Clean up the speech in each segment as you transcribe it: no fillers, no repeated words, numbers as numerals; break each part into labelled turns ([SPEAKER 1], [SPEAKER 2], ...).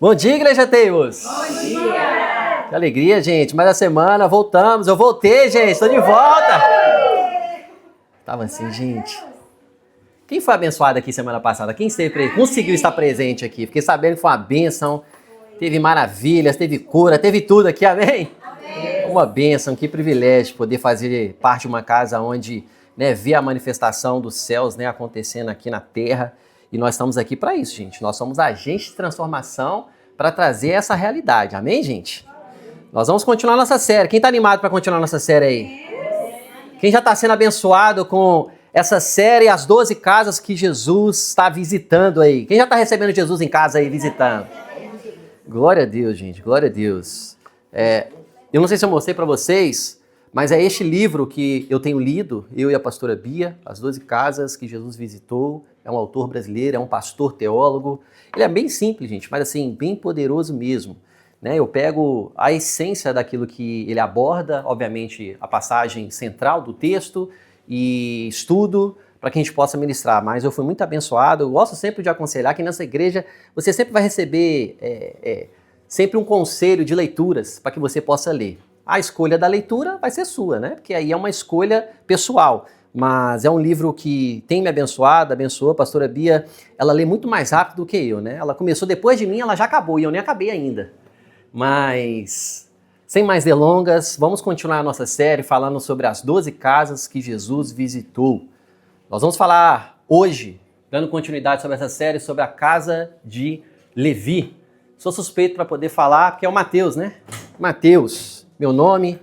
[SPEAKER 1] Bom dia, Igreja Teimos!
[SPEAKER 2] Bom dia!
[SPEAKER 1] Que alegria, gente. Mais a semana, voltamos. Eu voltei, gente. Estou de volta. Tava assim, gente. Quem foi abençoado aqui semana passada? Quem esteve, conseguiu estar presente aqui? Fiquei sabendo que foi uma bênção. Teve maravilhas, teve cura, teve tudo aqui. Amém? Amém. Uma bênção, que privilégio poder fazer parte de uma casa onde, ver a manifestação dos céus, acontecendo aqui na terra. E nós estamos aqui para isso, gente. Nós somos agentes de transformação para trazer essa realidade. Amém, gente? Nós vamos continuar nossa série. Quem está animado para continuar nossa série aí? Quem já está sendo abençoado com essa série, as 12 casas que Jesus está visitando aí? Quem já está recebendo Jesus em casa aí, visitando? Glória a Deus, gente. Glória a Deus. Eu não sei se eu mostrei para vocês, mas é este livro que eu tenho lido, eu e a pastora Bia, As 12 Casas que Jesus Visitou. É um autor brasileiro, é um pastor teólogo. Ele é bem simples, gente, mas assim, bem poderoso mesmo. Eu pego a essência daquilo que ele aborda, obviamente a passagem central do texto, e estudo para que a gente possa ministrar. Mas eu fui muito abençoado. Eu gosto sempre de aconselhar que nessa igreja você sempre vai receber sempre um conselho de leituras para que você possa ler. A escolha da leitura vai ser sua, porque aí é uma escolha pessoal. Mas é um livro que tem me abençoado, abençoou. A pastora Bia, ela lê muito mais rápido do que eu, Ela começou depois de mim, ela já acabou, e eu nem acabei ainda. Mas, sem mais delongas, vamos continuar a nossa série falando sobre as 12 casas que Jesus visitou. Nós vamos falar hoje, dando continuidade sobre essa série, sobre a casa de Levi. Sou suspeito para poder falar, porque é o Mateus, Mateus, meu nome.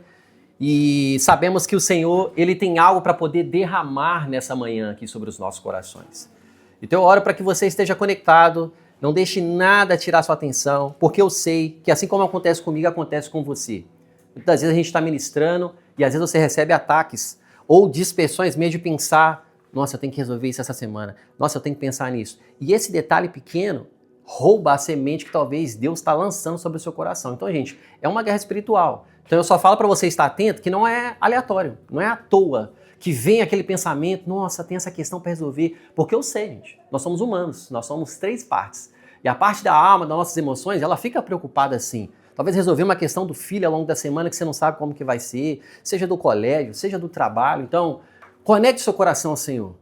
[SPEAKER 1] E sabemos que o Senhor, Ele tem algo para poder derramar nessa manhã aqui sobre os nossos corações. Então eu oro para que você esteja conectado, não deixe nada tirar sua atenção, porque eu sei que assim como acontece comigo, acontece com você. Muitas vezes a gente está ministrando e às vezes você recebe ataques ou dispersões mesmo de pensar, nossa, eu tenho que resolver isso essa semana, nossa, eu tenho que pensar nisso. E esse detalhe pequeno rouba a semente que talvez Deus está lançando sobre o seu coração. Então, gente, é uma guerra espiritual. Então eu só falo para você estar atento que não é aleatório, não é à toa que vem aquele pensamento, nossa, tem essa questão para resolver. Porque eu sei, gente, nós somos humanos, nós somos 3 partes. E a parte da alma, das nossas emoções, ela fica preocupada assim. Talvez resolver uma questão do filho ao longo da semana que você não sabe como que vai ser, seja do colégio, seja do trabalho. Então, conecte seu coração ao Senhor.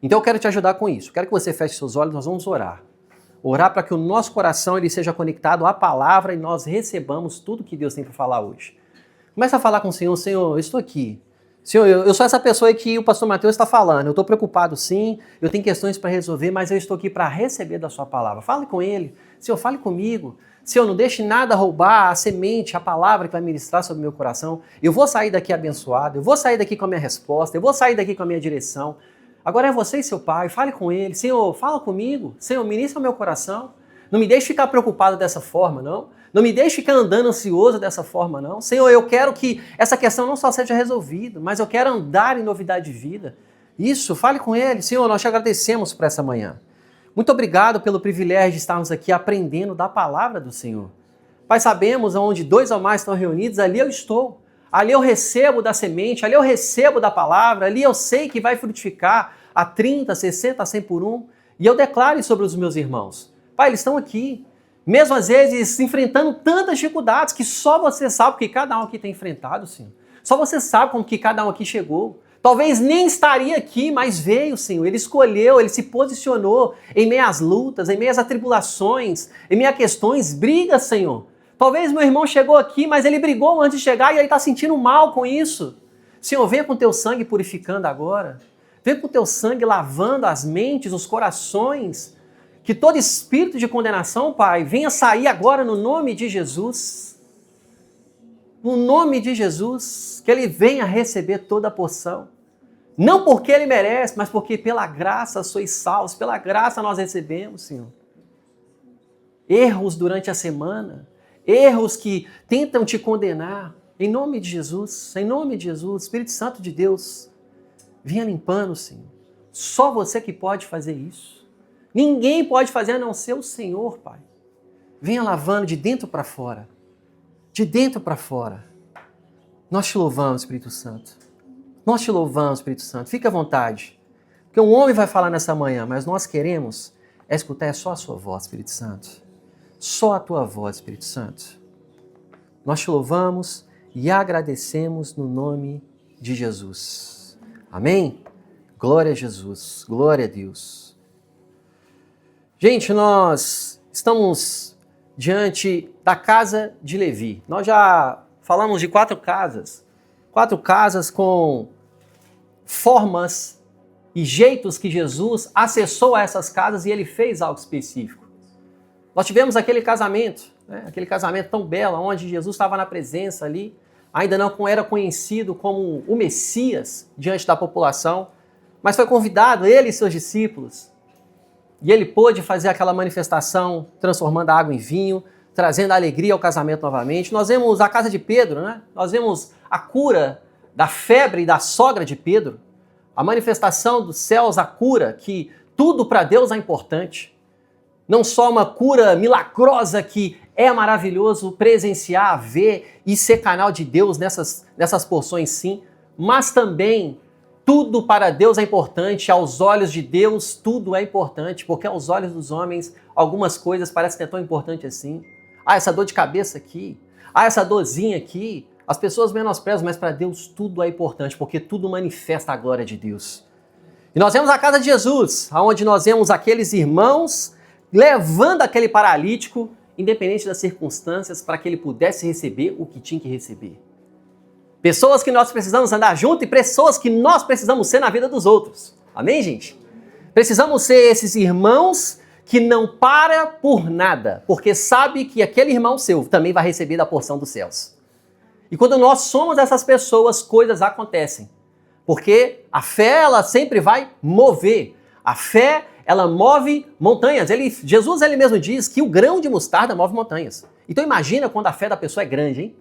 [SPEAKER 1] Então eu quero te ajudar com isso. Quero que você feche seus olhos, nós vamos orar. Orar para que o nosso coração ele seja conectado à palavra e nós recebamos tudo que Deus tem para falar hoje. Começa a falar com o Senhor, Senhor, eu estou aqui. Senhor, eu sou essa pessoa que o pastor Mateus está falando. Eu estou preocupado sim, eu tenho questões para resolver, mas eu estou aqui para receber da sua palavra. Fale com ele. Senhor, fale comigo. Senhor, não deixe nada roubar a semente, a palavra que vai ministrar sobre o meu coração. Eu vou sair daqui abençoado, eu vou sair daqui com a minha resposta, eu vou sair daqui com a minha direção. Agora é você e seu pai, fale com ele. Senhor, fala comigo. Senhor, ministra o meu coração. Não me deixe ficar preocupado dessa forma, não. Não me deixe ficar andando ansioso dessa forma, não. Senhor, eu quero que essa questão não só seja resolvida, mas eu quero andar em novidade de vida. Isso, fale com ele. Senhor, nós te agradecemos por essa manhã. Muito obrigado pelo privilégio de estarmos aqui aprendendo da palavra do Senhor. Pai, sabemos onde 2 ou mais estão reunidos, ali eu estou. Ali eu recebo da semente, ali eu recebo da palavra, ali eu sei que vai frutificar a 30, 60, 100 por 1. E eu declaro isso sobre os meus irmãos. Pai, eles estão aqui, mesmo às vezes enfrentando tantas dificuldades que só você sabe o que cada um aqui tem enfrentado, Senhor. Só você sabe como que cada um aqui chegou. Talvez nem estaria aqui, mas veio, Senhor. Ele escolheu, ele se posicionou em meio às lutas, em meio às atribulações, em meio a questões, brigas, Senhor. Talvez meu irmão chegou aqui, mas ele brigou antes de chegar e ele está sentindo mal com isso. Senhor, venha com teu sangue purificando agora. Venha com teu sangue lavando as mentes, os corações. Que todo espírito de condenação, Pai, venha sair agora no nome de Jesus. No nome de Jesus, que ele venha receber toda a porção. Não porque ele merece, mas porque pela graça sois salvos, pela graça nós recebemos, Senhor. Erros durante a semana, erros que tentam te condenar, em nome de Jesus, Espírito Santo de Deus, venha limpando, Senhor. Só você que pode fazer isso. Ninguém pode fazer a não ser o Senhor, Pai. Venha lavando de dentro para fora. De dentro para fora. Nós te louvamos, Espírito Santo. Nós te louvamos, Espírito Santo. Fique à vontade. Porque um homem vai falar nessa manhã, mas nós queremos escutar só a sua voz, Espírito Santo. Só a tua voz, Espírito Santo. Nós te louvamos e agradecemos no nome de Jesus. Amém? Glória a Jesus, glória a Deus. Gente, nós estamos diante da casa de Levi. Nós já falamos de 4 casas. 4 casas com formas e jeitos que Jesus acessou a essas casas e ele fez algo específico. Nós tivemos aquele casamento, né? Aquele casamento tão belo, onde Jesus estava na presença ali, ainda não era conhecido como o Messias diante da população, mas foi convidado, ele e seus discípulos, e ele pôde fazer aquela manifestação, transformando a água em vinho, trazendo alegria ao casamento novamente. Nós vemos a casa de Pedro, né? Nós vemos a cura da febre e da sogra de Pedro, a manifestação dos céus, a cura, que tudo para Deus é importante. Não só uma cura milagrosa que é maravilhoso presenciar, ver e ser canal de Deus nessas porções sim, mas também tudo para Deus é importante, aos olhos de Deus tudo é importante, porque aos olhos dos homens algumas coisas parecem que é tão importante assim. Ah, essa dor de cabeça aqui, essa dorzinha aqui, as pessoas menosprezam, mas para Deus tudo é importante, porque tudo manifesta a glória de Deus. E nós vemos a casa de Jesus, onde nós vemos aqueles irmãos levando aquele paralítico, independente das circunstâncias, para que ele pudesse receber o que tinha que receber. Pessoas que nós precisamos andar junto e pessoas que nós precisamos ser na vida dos outros. Amém, gente? Precisamos ser esses irmãos que não para por nada, porque sabe que aquele irmão seu também vai receber da porção dos céus. E quando nós somos essas pessoas, coisas acontecem. Porque a fé, ela sempre vai mover. A fé, ela move montanhas. Jesus ele mesmo diz que o grão de mostarda move montanhas. Então imagina quando a fé da pessoa é grande, hein?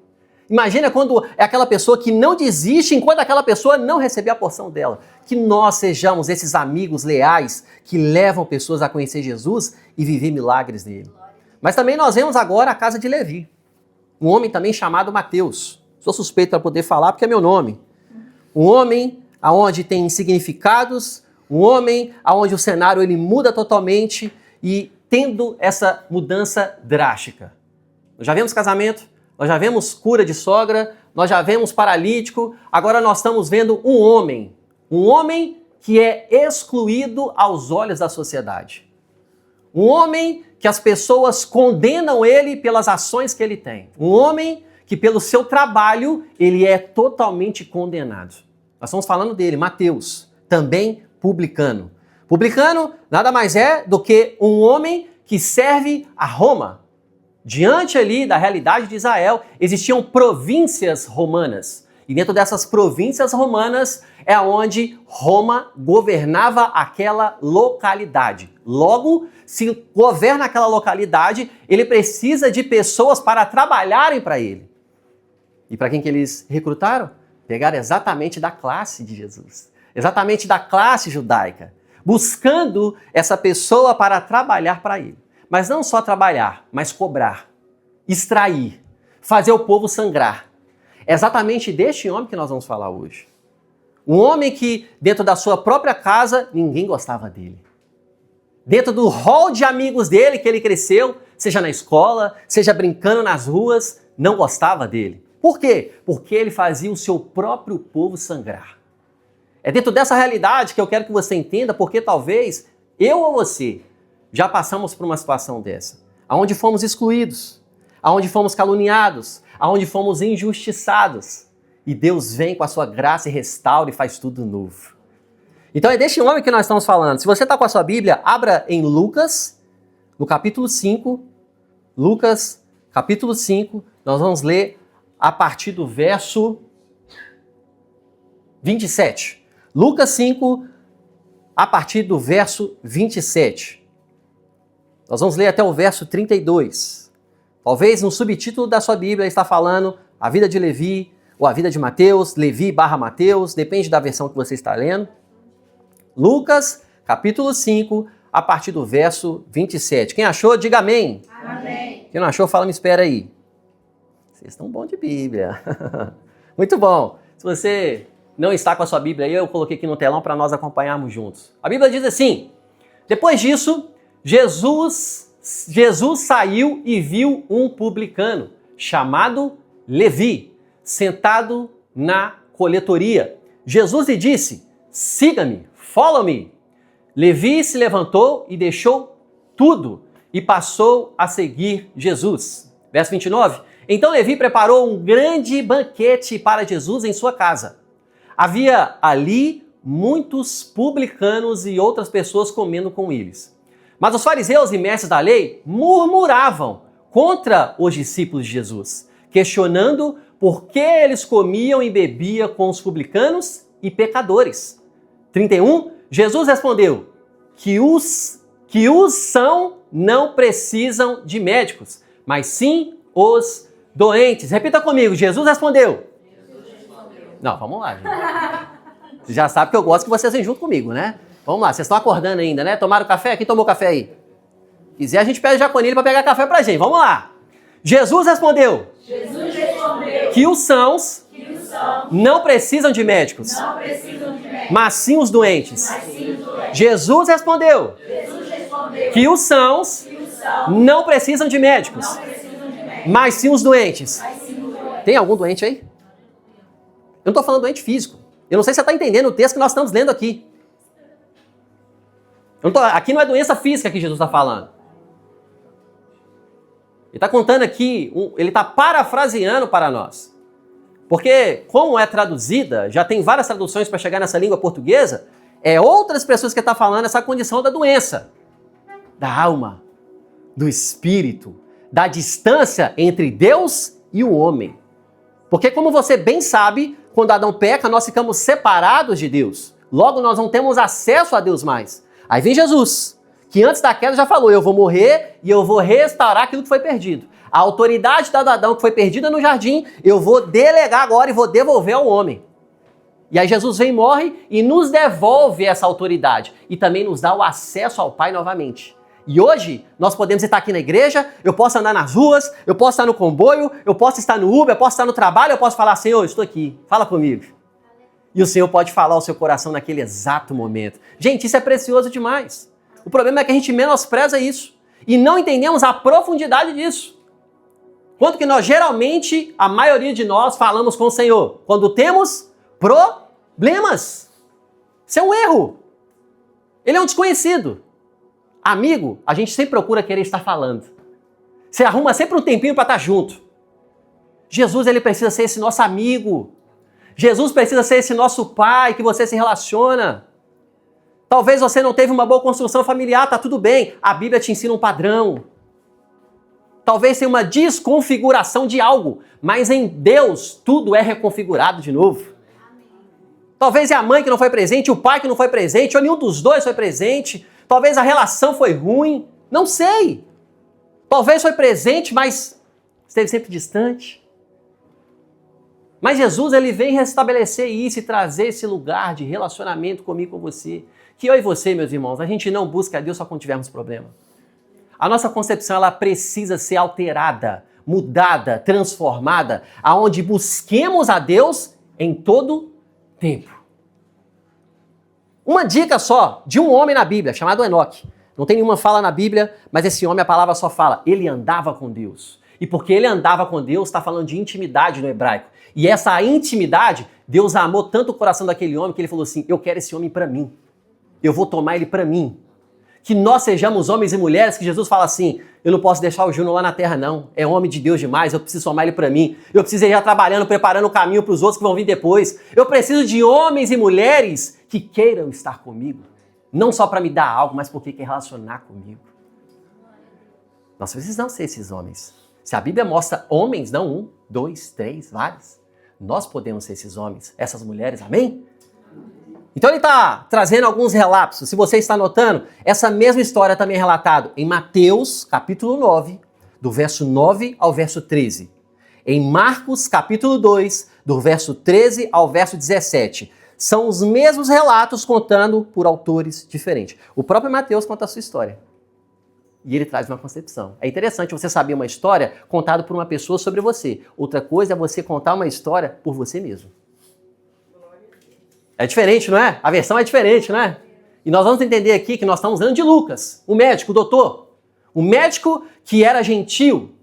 [SPEAKER 1] Imagina quando é aquela pessoa que não desiste enquanto aquela pessoa não receber a porção dela. Que nós sejamos esses amigos leais que levam pessoas a conhecer Jesus e viver milagres dele. Mas também nós vemos agora a casa de Levi. Um homem também chamado Mateus. Sou suspeito para poder falar porque é meu nome. Um homem aonde tem significados, um homem aonde o cenário ele muda totalmente e tendo essa mudança drástica. Nós já vemos casamento, nós já vemos cura de sogra, nós já vemos paralítico, agora nós estamos vendo um homem que é excluído aos olhos da sociedade. Um homem que as pessoas condenam ele pelas ações que ele tem. Um homem que pelo seu trabalho ele é totalmente condenado. Nós estamos falando dele, Mateus, também publicano. Publicano nada mais é do que um homem que serve a Roma. Diante ali da realidade de Israel, existiam províncias romanas. E dentro dessas províncias romanas é onde Roma governava aquela localidade. Logo, se governa aquela localidade, ele precisa de pessoas para trabalharem para ele. E para quem que eles recrutaram? Pegaram exatamente da classe de Jesus. Exatamente da classe judaica. Buscando essa pessoa para trabalhar para ele. Mas não só trabalhar, mas cobrar, extrair, fazer o povo sangrar. É exatamente deste homem que nós vamos falar hoje. Um homem que, dentro da sua própria casa, ninguém gostava dele. Dentro do hall de amigos dele que ele cresceu, seja na escola, seja brincando nas ruas, não gostava dele. Por quê? Porque ele fazia o seu próprio povo sangrar. É dentro dessa realidade que eu quero que você entenda, porque talvez eu ou você já passamos por uma situação dessa, aonde fomos excluídos, aonde fomos caluniados, aonde fomos injustiçados. E Deus vem com a sua graça e restaura e faz tudo novo. Então é deste homem que nós estamos falando. Se você está com a sua Bíblia, abra em Lucas, no capítulo 5. Lucas, capítulo 5, nós vamos ler a partir do verso 27. Lucas 5, a partir do verso 27. Nós vamos ler até o verso 32. Talvez no subtítulo da sua Bíblia está falando a vida de Levi, ou a vida de Mateus, Levi / Mateus, depende da versão que você está lendo. Lucas, capítulo 5, a partir do verso 27. Quem achou, diga amém.
[SPEAKER 2] Amém.
[SPEAKER 1] Quem não achou, fala, me espera aí. Vocês estão bons de Bíblia. Muito bom. Se você não está com a sua Bíblia aí, eu coloquei aqui no telão para nós acompanharmos juntos. A Bíblia diz assim: depois disso, Jesus Jesus saiu e viu um publicano chamado Levi, sentado na coletoria. Jesus lhe disse: siga-me, follow me. Levi se levantou e deixou tudo e passou a seguir Jesus. Verso 29. Então Levi preparou um grande banquete para Jesus em sua casa. Havia ali muitos publicanos e outras pessoas comendo com eles. Mas os fariseus e mestres da lei murmuravam contra os discípulos de Jesus, questionando por que eles comiam e bebiam com os publicanos e pecadores. 31. Jesus respondeu que os são não precisam de médicos, mas sim os doentes. Repita comigo, Jesus respondeu. Não, vamos lá, gente. Você já sabe que eu gosto que vocês venham junto comigo, né? Vamos lá, vocês estão acordando ainda, né? Tomaram café? Quem tomou café aí? Quiser, a gente pede Jaconilho para pegar café pra gente. Vamos lá. Jesus respondeu. Que os sãos não precisam de médicos, mas sim os doentes. Jesus respondeu. Que os sãos não precisam de médicos, mas sim os doentes. Tem algum doente aí? Eu não estou falando doente físico. Eu não sei se você está entendendo o texto que nós estamos lendo aqui. Aqui não é doença física que Jesus está falando. Ele está contando aqui, ele está parafraseando para nós. Porque, como é traduzida, já tem várias traduções para chegar nessa língua portuguesa, outras pessoas que estão falando essa condição da doença, da alma, do espírito, da distância entre Deus e o homem. Porque, como você bem sabe, quando Adão peca, nós ficamos separados de Deus. Logo, nós não temos acesso a Deus mais. Aí vem Jesus, que antes da queda já falou, eu vou morrer e eu vou restaurar aquilo que foi perdido. A autoridade da Adão que foi perdida no jardim, eu vou delegar agora e vou devolver ao homem. E aí Jesus vem, morre e nos devolve essa autoridade. E também nos dá o acesso ao Pai novamente. E hoje, nós podemos estar aqui na igreja, eu posso andar nas ruas, eu posso estar no comboio, eu posso estar no Uber, eu posso estar no trabalho, eu posso falar, Senhor, eu estou aqui, fala comigo. E o Senhor pode falar ao seu coração naquele exato momento. Gente, isso é precioso demais. O problema é que a gente menospreza isso e não entendemos a profundidade disso. Quanto que nós, geralmente, a maioria de nós falamos com o Senhor? Quando temos problemas. Isso é um erro. Ele é um desconhecido. Amigo, a gente sempre procura querer estar falando. Você arruma sempre um tempinho para estar junto. Jesus, ele precisa ser esse nosso amigo. Jesus precisa ser esse nosso pai que você se relaciona. Talvez você não teve uma boa construção familiar, tá tudo bem. A Bíblia te ensina um padrão. Talvez tenha uma desconfiguração de algo, mas em Deus tudo é reconfigurado de novo. Talvez é a mãe que não foi presente, o pai que não foi presente, ou nenhum dos dois foi presente. Talvez a relação foi ruim, não sei. Talvez foi presente, mas esteve sempre distante. Mas Jesus, ele vem restabelecer isso e trazer esse lugar de relacionamento comigo, com você. Que eu e você, meus irmãos, a gente não busca a Deus só quando tivermos problema. A nossa concepção, ela precisa ser alterada, mudada, transformada, aonde busquemos a Deus em todo tempo. Uma dica só de um homem na Bíblia, chamado Enoque. Não tem nenhuma fala na Bíblia, mas esse homem, a palavra só fala, ele andava com Deus. E porque ele andava com Deus, está falando de intimidade no hebraico. E essa intimidade, Deus amou tanto o coração daquele homem que ele falou assim, eu quero esse homem para mim. Eu vou tomar ele para mim. Que nós sejamos homens e mulheres que Jesus fala assim, eu não posso deixar o Júnior lá na terra não, é homem de Deus demais, eu preciso tomar ele para mim. Eu preciso ir já trabalhando, preparando o caminho para os outros que vão vir depois. Eu preciso de homens e mulheres que queiram estar comigo. Não só para me dar algo, mas porque quer relacionar comigo. Nós precisamos ser esses homens. Se a Bíblia mostra homens, não 1, 2, 3, vários, nós podemos ser esses homens, essas mulheres, amém? Então ele está trazendo alguns relapsos. Se você está notando, essa mesma história também é relatada em Mateus, capítulo 9, do verso 9 ao verso 13. Em Marcos, capítulo 2, do verso 13 ao verso 17. São os mesmos relatos contando por autores diferentes. O próprio Mateus conta a sua história. E ele traz uma concepção. É interessante você saber uma história contada por uma pessoa sobre você. Outra coisa é você contar uma história por você mesmo. É diferente, não é? A versão é diferente, não é? E nós vamos entender aqui que nós estamos falando de Lucas, o médico, o doutor. Um médico que era gentil,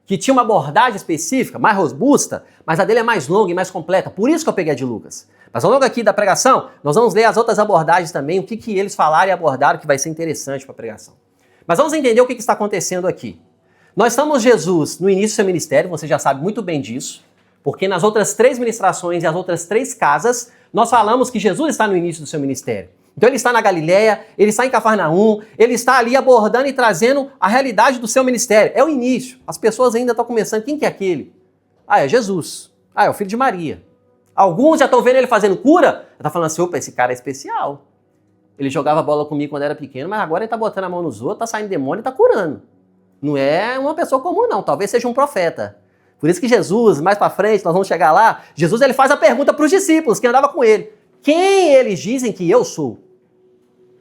[SPEAKER 1] que tinha uma abordagem específica, mais robusta, mas a dele é mais longa e mais completa. Por isso que eu peguei a de Lucas. Mas ao longo aqui da pregação, nós vamos ler as outras abordagens também, o que eles falaram e abordaram, que vai ser interessante para a pregação. Mas vamos entender o que está acontecendo aqui. Nós estamos Jesus no início do seu ministério, você já sabe muito bem disso, porque nas outras 3 ministrações e as outras 3 casas, nós falamos que Jesus está no início do seu ministério. Então ele está na Galileia, ele está em Cafarnaum, ele está ali abordando e trazendo a realidade do seu ministério. É o início. As pessoas ainda estão começando. Quem que é aquele? Ah, é Jesus. Ah, é o filho de Maria. Alguns já estão vendo ele fazendo cura. Já estão falando assim, opa, esse cara é especial. Ele jogava bola comigo quando era pequeno, mas agora ele está botando a mão nos outros, está saindo demônio e está curando. Não é uma pessoa comum, não. Talvez seja um profeta. Por isso que Jesus, mais para frente, nós vamos chegar lá, Jesus ele faz a pergunta para os discípulos que andavam com ele. Quem eles dizem que eu sou?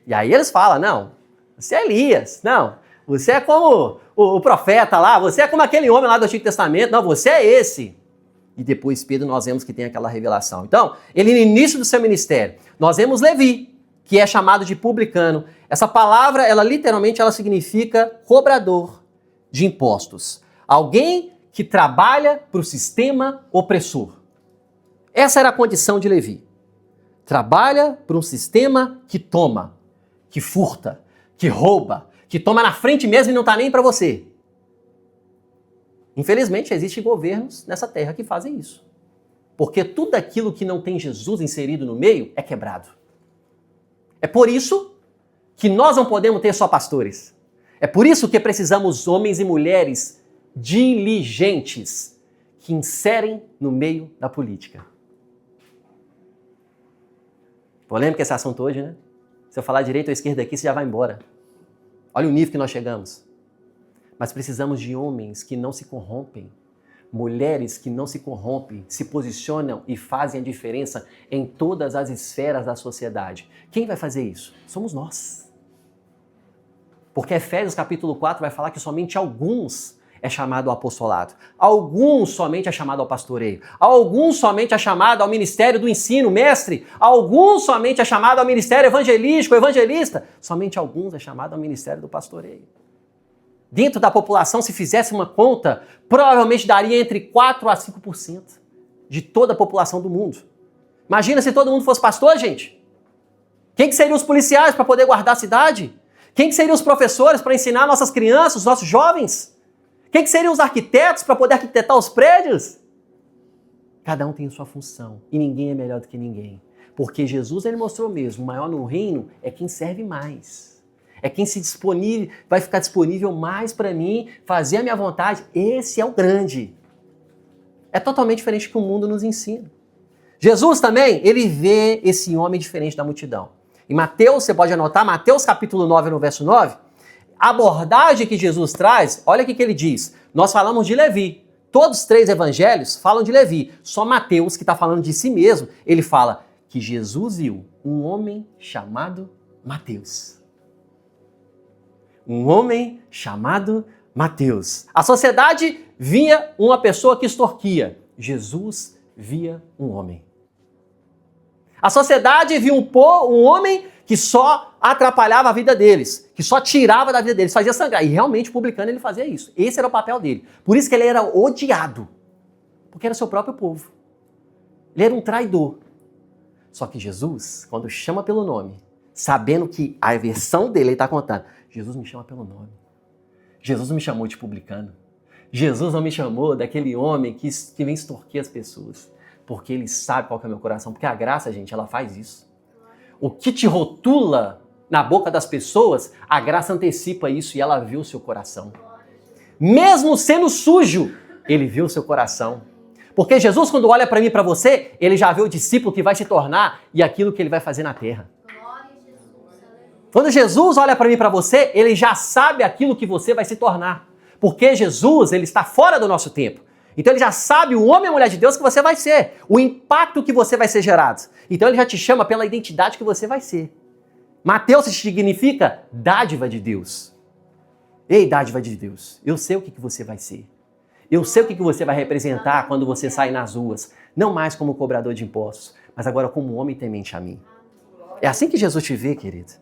[SPEAKER 1] E aí eles falam, não, você é Elias, não, você é como o profeta lá, você é como aquele homem lá do Antigo Testamento, não, você é esse. E depois Pedro nós vemos que tem aquela revelação. Então, ele no início do seu ministério, nós vemos Levi, que é chamado de publicano. Essa palavra, ela literalmente ela significa cobrador de impostos. Alguém que trabalha para o sistema opressor. Essa era a condição de Levi. Trabalha para um sistema que toma, que furta, que rouba, que toma na frente mesmo e não está nem para você. Infelizmente, existem governos nessa terra que fazem isso. Porque tudo aquilo que não tem Jesus inserido no meio é quebrado. É por isso que nós não podemos ter só pastores. É por isso que precisamos homens e mulheres diligentes que inserem no meio da política. Polêmico esse assunto hoje, né? Se eu falar direita ou esquerda aqui, você já vai embora. Olha o nível que nós chegamos. Mas precisamos de homens que não se corrompem, mulheres que não se corrompem, se posicionam e fazem a diferença em todas as esferas da sociedade. Quem vai fazer isso? Somos nós. Porque Efésios capítulo 4 vai falar que somente alguns é chamado ao apostolado. Alguns somente é chamado ao pastoreio. Alguns somente é chamado ao ministério do ensino, mestre. Alguns somente é chamado ao ministério evangelístico, evangelista. Somente alguns é chamado ao ministério do pastoreio. Dentro da população, se fizesse uma conta, provavelmente daria entre 4% a 5% de toda a população do mundo. Imagina se todo mundo fosse pastor, gente. Quem que seriam os policiais para poder guardar a cidade? Quem que seriam os professores para ensinar nossas crianças, os nossos jovens? Quem que seriam os arquitetos para poder arquitetar os prédios? Cada um tem sua função e ninguém é melhor do que ninguém. Porque Jesus ele mostrou mesmo, o maior no reino é quem serve mais. É quem vai ficar disponível mais para mim, fazer a minha vontade. Esse é o grande. É totalmente diferente do que o mundo nos ensina. Jesus também, ele vê esse homem diferente da multidão. Em Mateus, você pode anotar, Mateus capítulo 9, no verso 9, a abordagem que Jesus traz, olha o que ele diz. Nós falamos de Levi. Todos os 3 evangelhos falam de Levi. Só Mateus, que está falando de si mesmo, ele fala que Jesus viu um homem chamado Mateus. Um homem chamado Mateus. A sociedade via uma pessoa que extorquia. Jesus via um homem. A sociedade via um homem que só atrapalhava a vida deles, que só tirava da vida deles, fazia sangrar. E realmente o publicano ele fazia isso. Esse era o papel dele. Por isso que ele era odiado. Porque era seu próprio povo. Ele era um traidor. Só que Jesus, quando chama pelo nome, sabendo que a versão dele ele está contando, Jesus me chama pelo nome. Jesus não me chamou de publicano. Jesus não me chamou daquele homem que vem extorquir as pessoas. Porque ele sabe qual que é o meu coração. Porque a graça, gente, ela faz isso. O que te rotula na boca das pessoas, a graça antecipa isso e ela viu o seu coração. Mesmo sendo sujo, ele viu o seu coração. Porque Jesus, quando olha para mim e para você, ele já vê o discípulo que vai se tornar e aquilo que ele vai fazer na terra. Quando Jesus olha para mim e para você, ele já sabe aquilo que você vai se tornar. Porque Jesus, ele está fora do nosso tempo. Então ele já sabe o homem e a mulher de Deus que você vai ser, o impacto que você vai ser gerado. Então ele já te chama pela identidade que você vai ser. Mateus significa dádiva de Deus. Ei, dádiva de Deus, eu sei o que você vai ser. Eu sei o que você vai representar quando você sair nas ruas. Não mais como cobrador de impostos, mas agora como um homem temente a mim. É assim que Jesus te vê, querido.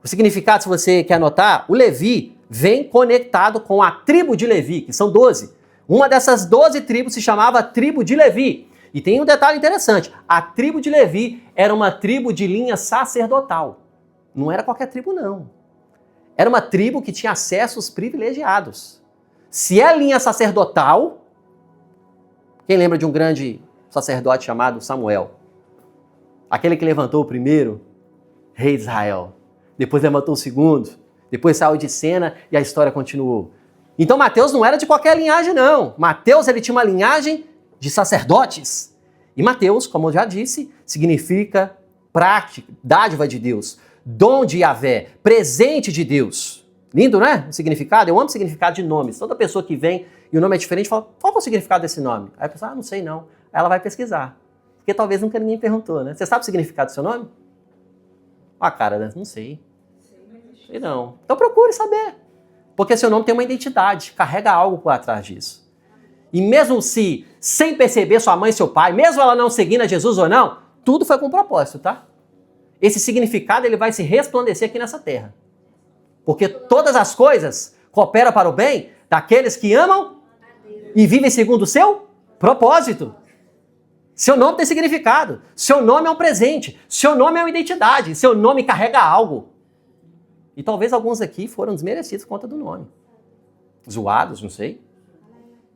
[SPEAKER 1] O significado, se você quer anotar, o Levi, vem conectado com a tribo de Levi, que são 12. Uma dessas 12 tribos se chamava tribo de Levi. E tem um detalhe interessante, a tribo de Levi era uma tribo de linha sacerdotal. Não era qualquer tribo, não. Era uma tribo que tinha acessos privilegiados. Se é linha sacerdotal, quem lembra de um grande sacerdote chamado Samuel? Aquele que levantou o primeiro rei de Israel. Depois levantou o segundo. Depois saiu de cena e a história continuou. Então Mateus não era de qualquer linhagem, não. Mateus ele tinha uma linhagem de sacerdotes. E Mateus, como eu já disse, significa prática, dádiva de Deus, dom de Yahvé, presente de Deus. Lindo, não é? O significado? Eu amo o significado de nomes. Toda pessoa que vem e o nome é diferente fala, qual é o significado desse nome? Aí a pessoa, não sei não. Aí ela vai pesquisar. Porque talvez nunca ninguém perguntou, né? Você sabe o significado do seu nome? Ah, cara, não sei. Sei não. Então procure saber. Porque seu nome tem uma identidade, carrega algo por atrás disso. E mesmo se, sem perceber, sua mãe e seu pai, mesmo ela não seguindo a Jesus ou não, tudo foi com propósito, tá? Esse significado ele vai se resplandecer aqui nessa terra. Porque todas as coisas cooperam para o bem daqueles que amam e vivem segundo o seu propósito. Seu nome tem significado, seu nome é um presente, seu nome é uma identidade, seu nome carrega algo. E talvez alguns aqui foram desmerecidos por conta do nome. Zoados, não sei.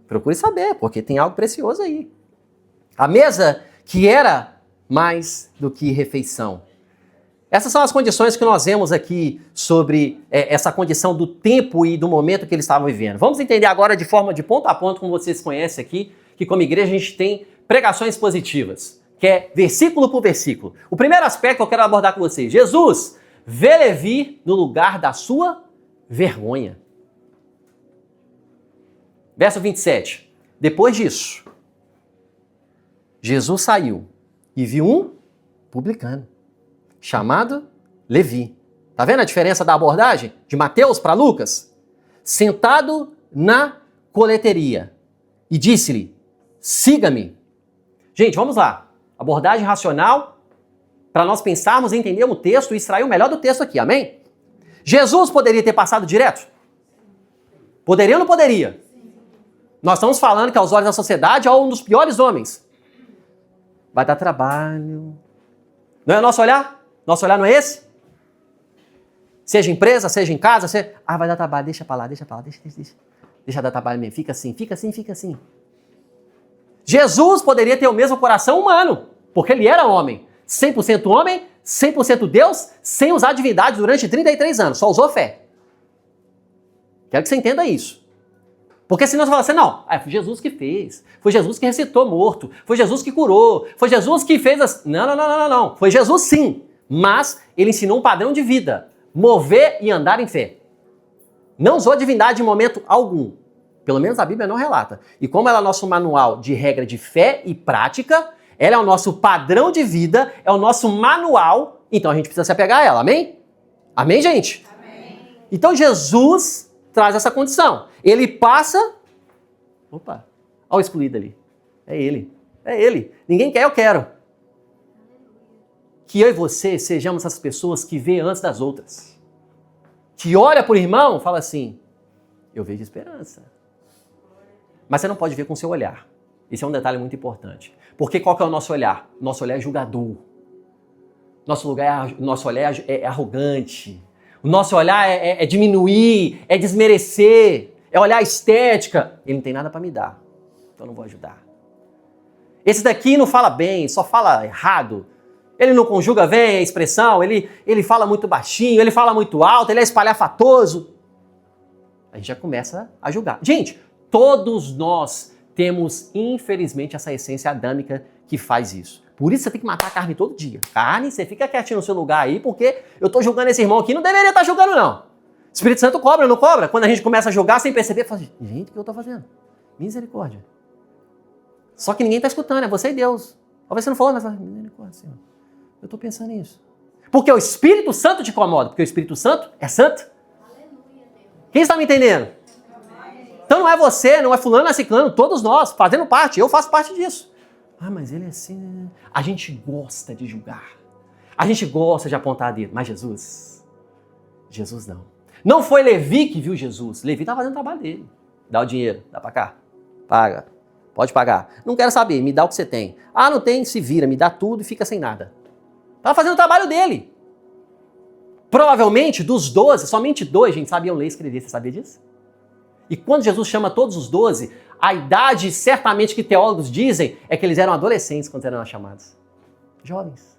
[SPEAKER 1] Procure saber, porque tem algo precioso aí. A mesa que era mais do que refeição. Essas são as condições que nós vemos aqui sobre essa condição do tempo e do momento que eles estavam vivendo. Vamos entender agora de forma de ponto a ponto, como vocês conhecem aqui, que como igreja a gente tem pregações positivas, que é versículo por versículo. O primeiro aspecto que eu quero abordar com vocês, Jesus vê Levi no lugar da sua vergonha. Verso 27. Depois disso, Jesus saiu e viu um publicano, chamado Levi. Tá vendo a diferença da abordagem de Mateus para Lucas? Sentado na coleteria e disse-lhe, siga-me. Gente, vamos lá. Abordagem racional para nós pensarmos, entendermos o texto e extrair o melhor do texto aqui, amém? Jesus poderia ter passado direto? Poderia ou não poderia? Nós estamos falando que aos olhos da sociedade é um dos piores homens. Vai dar trabalho. Não é o nosso olhar? Nosso olhar não é esse? Seja em empresa, seja em casa, seja... vai dar trabalho, deixa pra lá, deixa. Deixa dar trabalho mesmo, fica assim. Jesus poderia ter o mesmo coração humano, porque ele era homem. 100% homem, 100% Deus, sem usar divindade durante 33 anos, só usou fé. Quero que você entenda isso. Porque senão você fala assim, não, foi Jesus que fez, foi Jesus que ressuscitou morto, foi Jesus que curou, foi Jesus que fez as... Não. Foi Jesus sim, mas ele ensinou um padrão de vida, mover e andar em fé. Não usou a divindade em momento algum. Pelo menos a Bíblia não relata. E como ela é o nosso manual de regra de fé e prática, ela é o nosso padrão de vida, é o nosso manual, então a gente precisa se apegar a ela, amém? Amém, gente? Amém. Então Jesus traz essa condição. Ele passa... Opa, olha o excluído ali. É ele. Ninguém quer, eu quero. Que eu e você sejamos essas pessoas que vê antes das outras. Que olha para o irmão e fala assim, eu vejo esperança. Mas você não pode ver com o seu olhar. Esse é um detalhe muito importante. Porque qual que é o nosso olhar? Nosso olhar é julgador. Nosso olhar é arrogante. O nosso olhar é diminuir, é desmerecer, é olhar estética. Ele não tem nada para me dar, então eu não vou ajudar. Esse daqui não fala bem, só fala errado. Ele não conjuga bem a expressão, ele fala muito baixinho, ele fala muito alto, ele é espalhafatoso. A gente já começa a julgar. Gente, todos nós temos, infelizmente, essa essência adâmica que faz isso. Por isso você tem que matar a carne todo dia. Carne, você fica quietinho no seu lugar aí, porque eu tô julgando esse irmão aqui, não deveria estar julgando não. Espírito Santo cobra, não cobra? Quando a gente começa a julgar sem perceber, fala assim, gente, o que eu tô fazendo? Misericórdia. Só que ninguém tá escutando, é você e Deus. Talvez você não falou, mas fala, misericórdia, Senhor. Eu tô pensando nisso. Porque o Espírito Santo te incomoda, porque o Espírito Santo é santo. Quem está me entendendo? Então não é você, não é fulano, não é ciclano, todos nós, fazendo parte, eu faço parte disso. Mas ele é assim... A gente gosta de julgar. A gente gosta de apontar dedo, mas Jesus não. Não foi Levi que viu Jesus. Levi estava fazendo o trabalho dele. Dá o dinheiro, dá para cá. Paga. Pode pagar. Não quero saber, me dá o que você tem. Ah, não tem, se vira, me dá tudo e fica sem nada. Estava fazendo o trabalho dele. Provavelmente, dos 12, somente 2, gente, sabiam ler e escrever. Você sabia disso? E quando Jesus chama todos os 12, a idade, certamente, que teólogos dizem, é que eles eram adolescentes quando eram chamados. Jovens.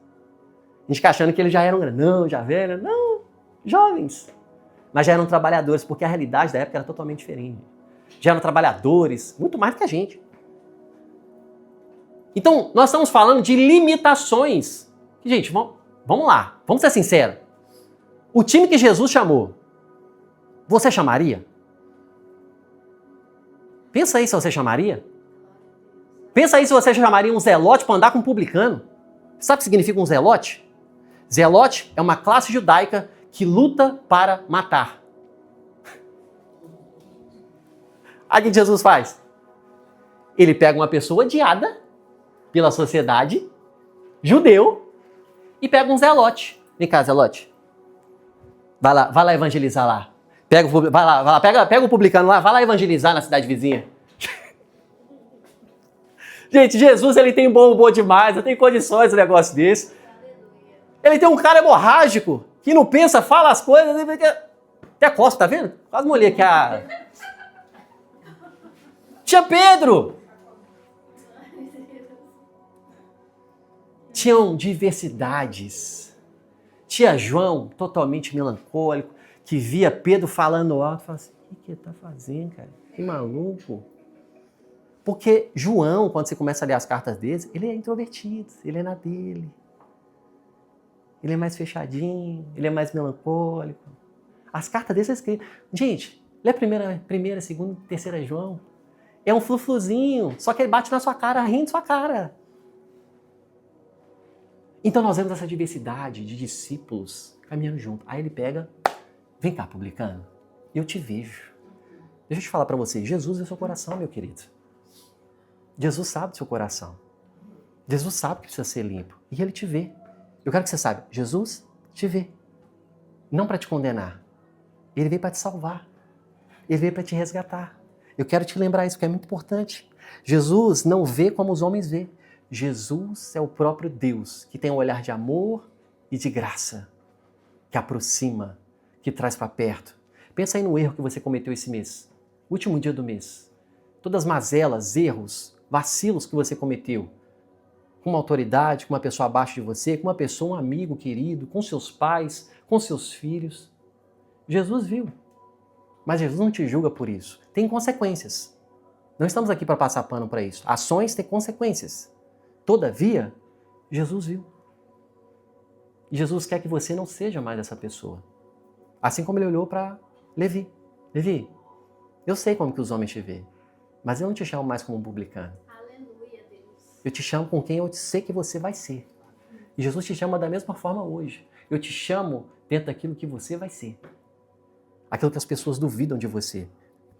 [SPEAKER 1] A gente fica achando que eles já eram grandes. Não, já velhos. Não, jovens. Mas já eram trabalhadores, porque a realidade da época era totalmente diferente. Já eram trabalhadores, muito mais do que a gente. Então, nós estamos falando de limitações. Gente, vamos lá, vamos ser sinceros. O time que Jesus chamou, você chamaria? Pensa aí se você chamaria. Pensa aí se você chamaria um zelote para andar com um publicano. Sabe o que significa um zelote? Zelote é uma classe judaica que luta para matar. Aí o que Jesus faz? Ele pega uma pessoa odiada pela sociedade, judeu, e pega um zelote. Vem cá, zelote. Vai lá evangelizar lá. Vai lá, pega o publicano lá, vai lá evangelizar na cidade vizinha. Gente, Jesus, ele tem bom demais, não tem condições de um negócio desse. Ele tem um cara hemorrágico, que não pensa, fala as coisas, até a costa, tá vendo? Quase molhei aqui a... Tia Pedro! Tinham diversidades. Tia João, totalmente melancólico, que via Pedro falando alto, falava assim, o que ele tá fazendo, cara? Que maluco. Porque João, quando você começa a ler as cartas dele, ele é introvertido, ele é na dele. Ele é mais fechadinho, ele é mais melancólico. As cartas dele são escritas. Gente, lê a primeira, segunda, terceira João. É um flufluzinho, só que ele bate na sua cara, rindo da sua cara. Então nós vemos essa diversidade de discípulos caminhando junto. Aí ele pega, vem cá, publicano, eu te vejo. Deixa eu te falar para você, Jesus é o seu coração, meu querido. Jesus sabe do seu coração. Jesus sabe que precisa ser limpo. E ele te vê. Eu quero que você saiba, Jesus te vê. Não para te condenar. Ele veio para te salvar. Ele veio para te resgatar. Eu quero te lembrar isso, que é muito importante. Jesus não vê como os homens vê. Jesus é o próprio Deus, que tem um olhar de amor e de graça, que aproxima, que traz para perto. Pensa aí no erro que você cometeu esse mês, último dia do mês. Todas as mazelas, erros, vacilos que você cometeu, com uma autoridade, com uma pessoa abaixo de você, com uma pessoa, um amigo querido, com seus pais, com seus filhos. Jesus viu, mas Jesus não te julga por isso. Tem consequências. Não estamos aqui para passar pano para isso. Ações têm consequências. Todavia, Jesus viu. E Jesus quer que você não seja mais essa pessoa. Assim como ele olhou para Levi. Levi, eu sei como que os homens te veem, mas eu não te chamo mais como um publicano.
[SPEAKER 2] Aleluia, Deus.
[SPEAKER 1] Eu te chamo com quem eu sei que você vai ser. E Jesus te chama da mesma forma hoje. Eu te chamo dentro daquilo que você vai ser. Aquilo que as pessoas duvidam de você.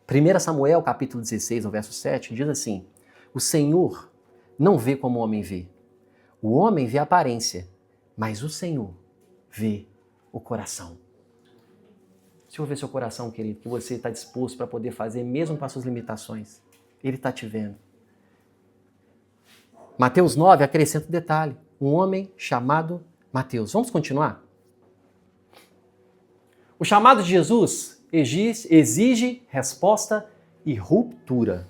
[SPEAKER 1] 1 Samuel, capítulo 16, no verso 7, diz assim: o Senhor não vê como o homem vê. O homem vê a aparência, mas o Senhor vê o coração. O Senhor vê seu coração, querido, que você está disposto para poder fazer, mesmo com as suas limitações. Ele está te vendo. Mateus 9 acrescenta um detalhe. Um homem chamado Mateus. Vamos continuar? O chamado de Jesus exige resposta e ruptura.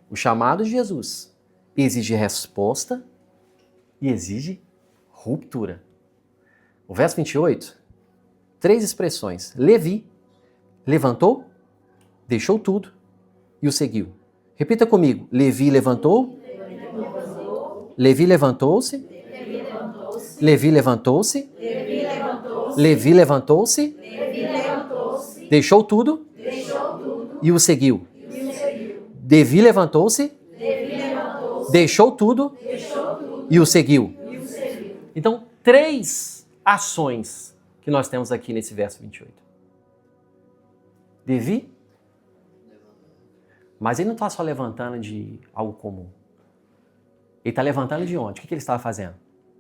[SPEAKER 1] O chamado de Jesus exige resposta e exige ruptura. O verso 28, 3 expressões. Levi levantou, deixou tudo e o seguiu. Repita comigo. Levi levantou. Levi levantou-se. Levi levantou-se. Levi levantou-se. Deixou tudo e o seguiu. Levi levantou-se, deixou tudo e o seguiu. Então, 3 ações que nós temos aqui nesse verso 28. Levi, mas ele não está só levantando de algo comum. Ele está levantando de onde? O que ele estava fazendo?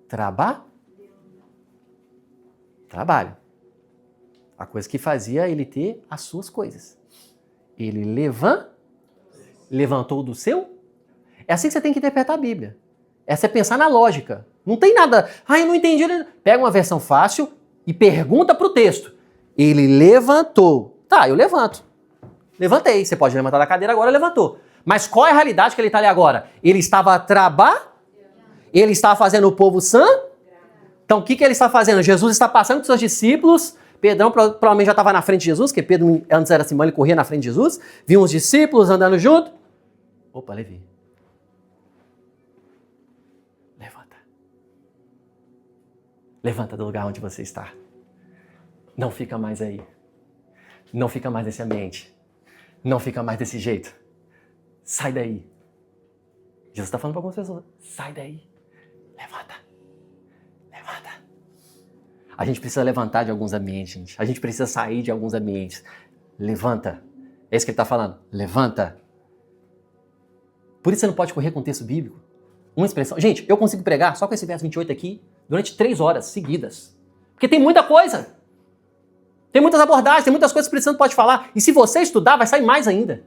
[SPEAKER 1] Trabalho. A coisa que fazia ele ter as suas coisas. Ele levantou do seu. É assim que você tem que interpretar a Bíblia. É você pensar na lógica. Não tem nada. Eu não entendi. Pega uma versão fácil e pergunta para o texto. Ele levantou. Tá, eu levanto. Levantei. Você pode levantar da cadeira agora, levantou. Mas qual é a realidade que ele está ali agora? Ele estava trabalhando? Ele estava fazendo o povo sã? Então o que ele está fazendo? Jesus está passando com seus discípulos. Pedrão provavelmente já estava na frente de Jesus, porque Pedro antes era Simão, ele corria na frente de Jesus. Viu os discípulos andando junto. Opa, Levi. Levanta. Levanta do lugar onde você está. Não fica mais aí. Não fica mais nesse ambiente. Não fica mais desse jeito. Sai daí. Jesus está falando para algumas pessoas. Sai daí. Levanta. Levanta. A gente precisa levantar de alguns ambientes, gente. A gente precisa sair de alguns ambientes. Levanta. É isso que ele está falando. Levanta. Por isso você não pode correr com o texto bíblico. Uma expressão. Gente, eu consigo pregar só com esse verso 28 aqui durante 3 horas seguidas. Porque tem muita coisa. Tem muitas abordagens, tem muitas coisas que o Espírito Santo pode falar. E se você estudar, vai sair mais ainda.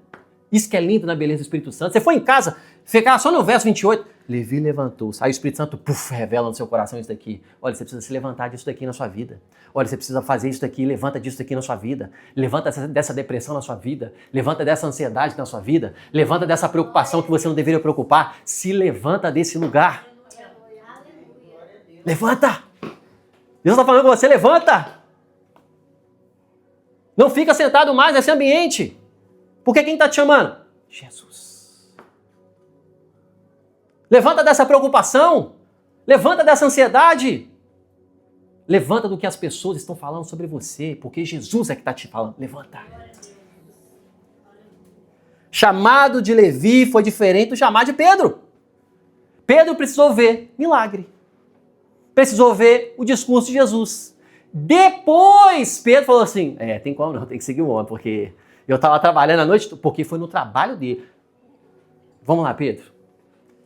[SPEAKER 1] Isso que é lindo na beleza do Espírito Santo. Você foi em casa, ficar só no verso 28. Levi levantou-se. Aí o Espírito Santo, revela no seu coração isso daqui. Olha, você precisa se levantar disso daqui na sua vida. Olha, você precisa fazer isso daqui, levanta disso daqui na sua vida. Levanta dessa depressão na sua vida. Levanta dessa ansiedade na sua vida. Levanta dessa preocupação que você não deveria preocupar. Se levanta desse lugar. Levanta! Deus está falando com você, levanta! Não fica sentado mais nesse ambiente. Porque quem está te chamando? Jesus. Levanta dessa preocupação. Levanta dessa ansiedade. Levanta do que as pessoas estão falando sobre você. Porque Jesus é que está te falando. Levanta. Chamado de Levi foi diferente do chamado de Pedro. Pedro precisou ver milagre. Precisou ver o discurso de Jesus. Depois, Pedro falou assim, tem como não, tem que seguir o homem, porque eu estava trabalhando à noite, porque foi no trabalho dele. Vamos lá, Pedro.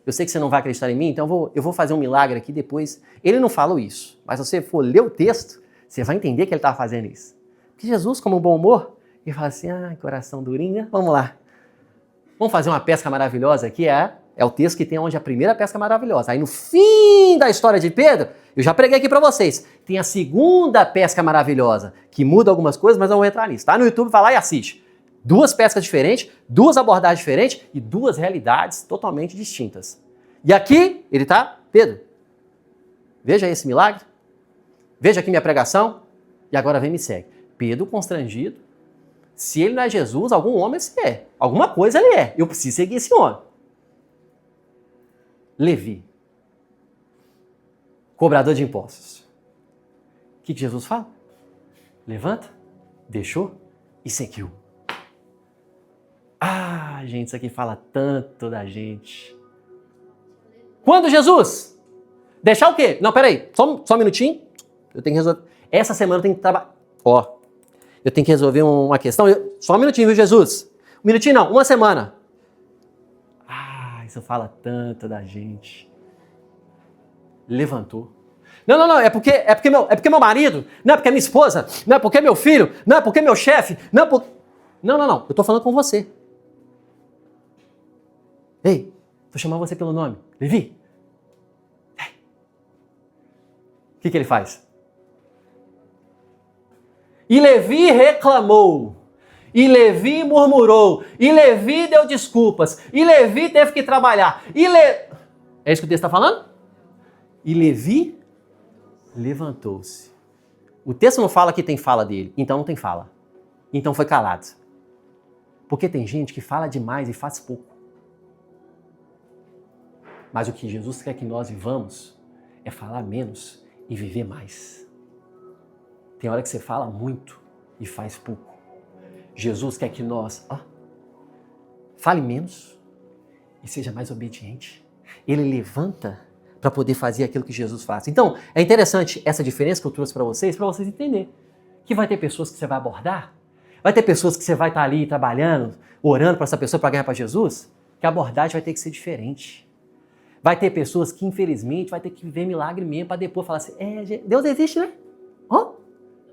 [SPEAKER 1] Eu sei que você não vai acreditar em mim, então eu vou fazer um milagre aqui depois. Ele não falou isso, mas se você for ler o texto, você vai entender que ele estava fazendo isso. Porque Jesus, como um bom humor, ele fala assim, coração durinho, né? Vamos lá. Vamos fazer uma pesca maravilhosa aqui, é o texto que tem onde a primeira pesca maravilhosa. Aí no fim da história de Pedro, eu já preguei aqui para vocês, tem a segunda pesca maravilhosa, que muda algumas coisas, mas não vou entrar nisso. Tá no YouTube, vai lá e assiste. 2 pescas diferentes, 2 abordagens diferentes e 2 realidades totalmente distintas. E aqui, ele tá, Pedro, veja esse milagre, veja aqui minha pregação, e agora vem e me segue. Pedro constrangido, se ele não é Jesus, algum homem ele é, alguma coisa ele é, eu preciso seguir esse homem. Levi, cobrador de impostos. O que Jesus fala? Levanta, deixou e seguiu. Gente, isso aqui fala tanto da gente. Quando Jesus deixar o quê? Não, peraí, só um minutinho. Eu tenho que resolver. Essa semana eu tenho que trabalhar. Eu tenho que resolver uma questão. Só um minutinho, viu, Jesus? Um minutinho não, uma semana. Isso fala tanto da gente. Levantou. Não, é porque meu marido, não é porque minha esposa, não é porque meu filho, não é porque meu chefe, não, eu estou falando com você. Ei, estou chamando você pelo nome. Levi. O que ele faz? E Levi reclamou. E Levi murmurou. E Levi deu desculpas. E Levi teve que trabalhar. É isso que o texto está falando? E Levi levantou-se. O texto não fala que tem fala dele. Então não tem fala. Então foi calado. Porque tem gente que fala demais e faz pouco. Mas o que Jesus quer que nós vivamos é falar menos e viver mais. Tem hora que você fala muito e faz pouco. Jesus quer que nós fale menos e seja mais obediente. Ele levanta para poder fazer aquilo que Jesus faz. Então, é interessante essa diferença que eu trouxe para vocês entenderem que vai ter pessoas que você vai abordar, vai ter pessoas que você vai estar ali trabalhando, orando para essa pessoa para ganhar para Jesus, que a abordagem vai ter que ser diferente. Vai ter pessoas que, infelizmente, vai ter que viver milagre mesmo para depois falar assim, Deus existe, né?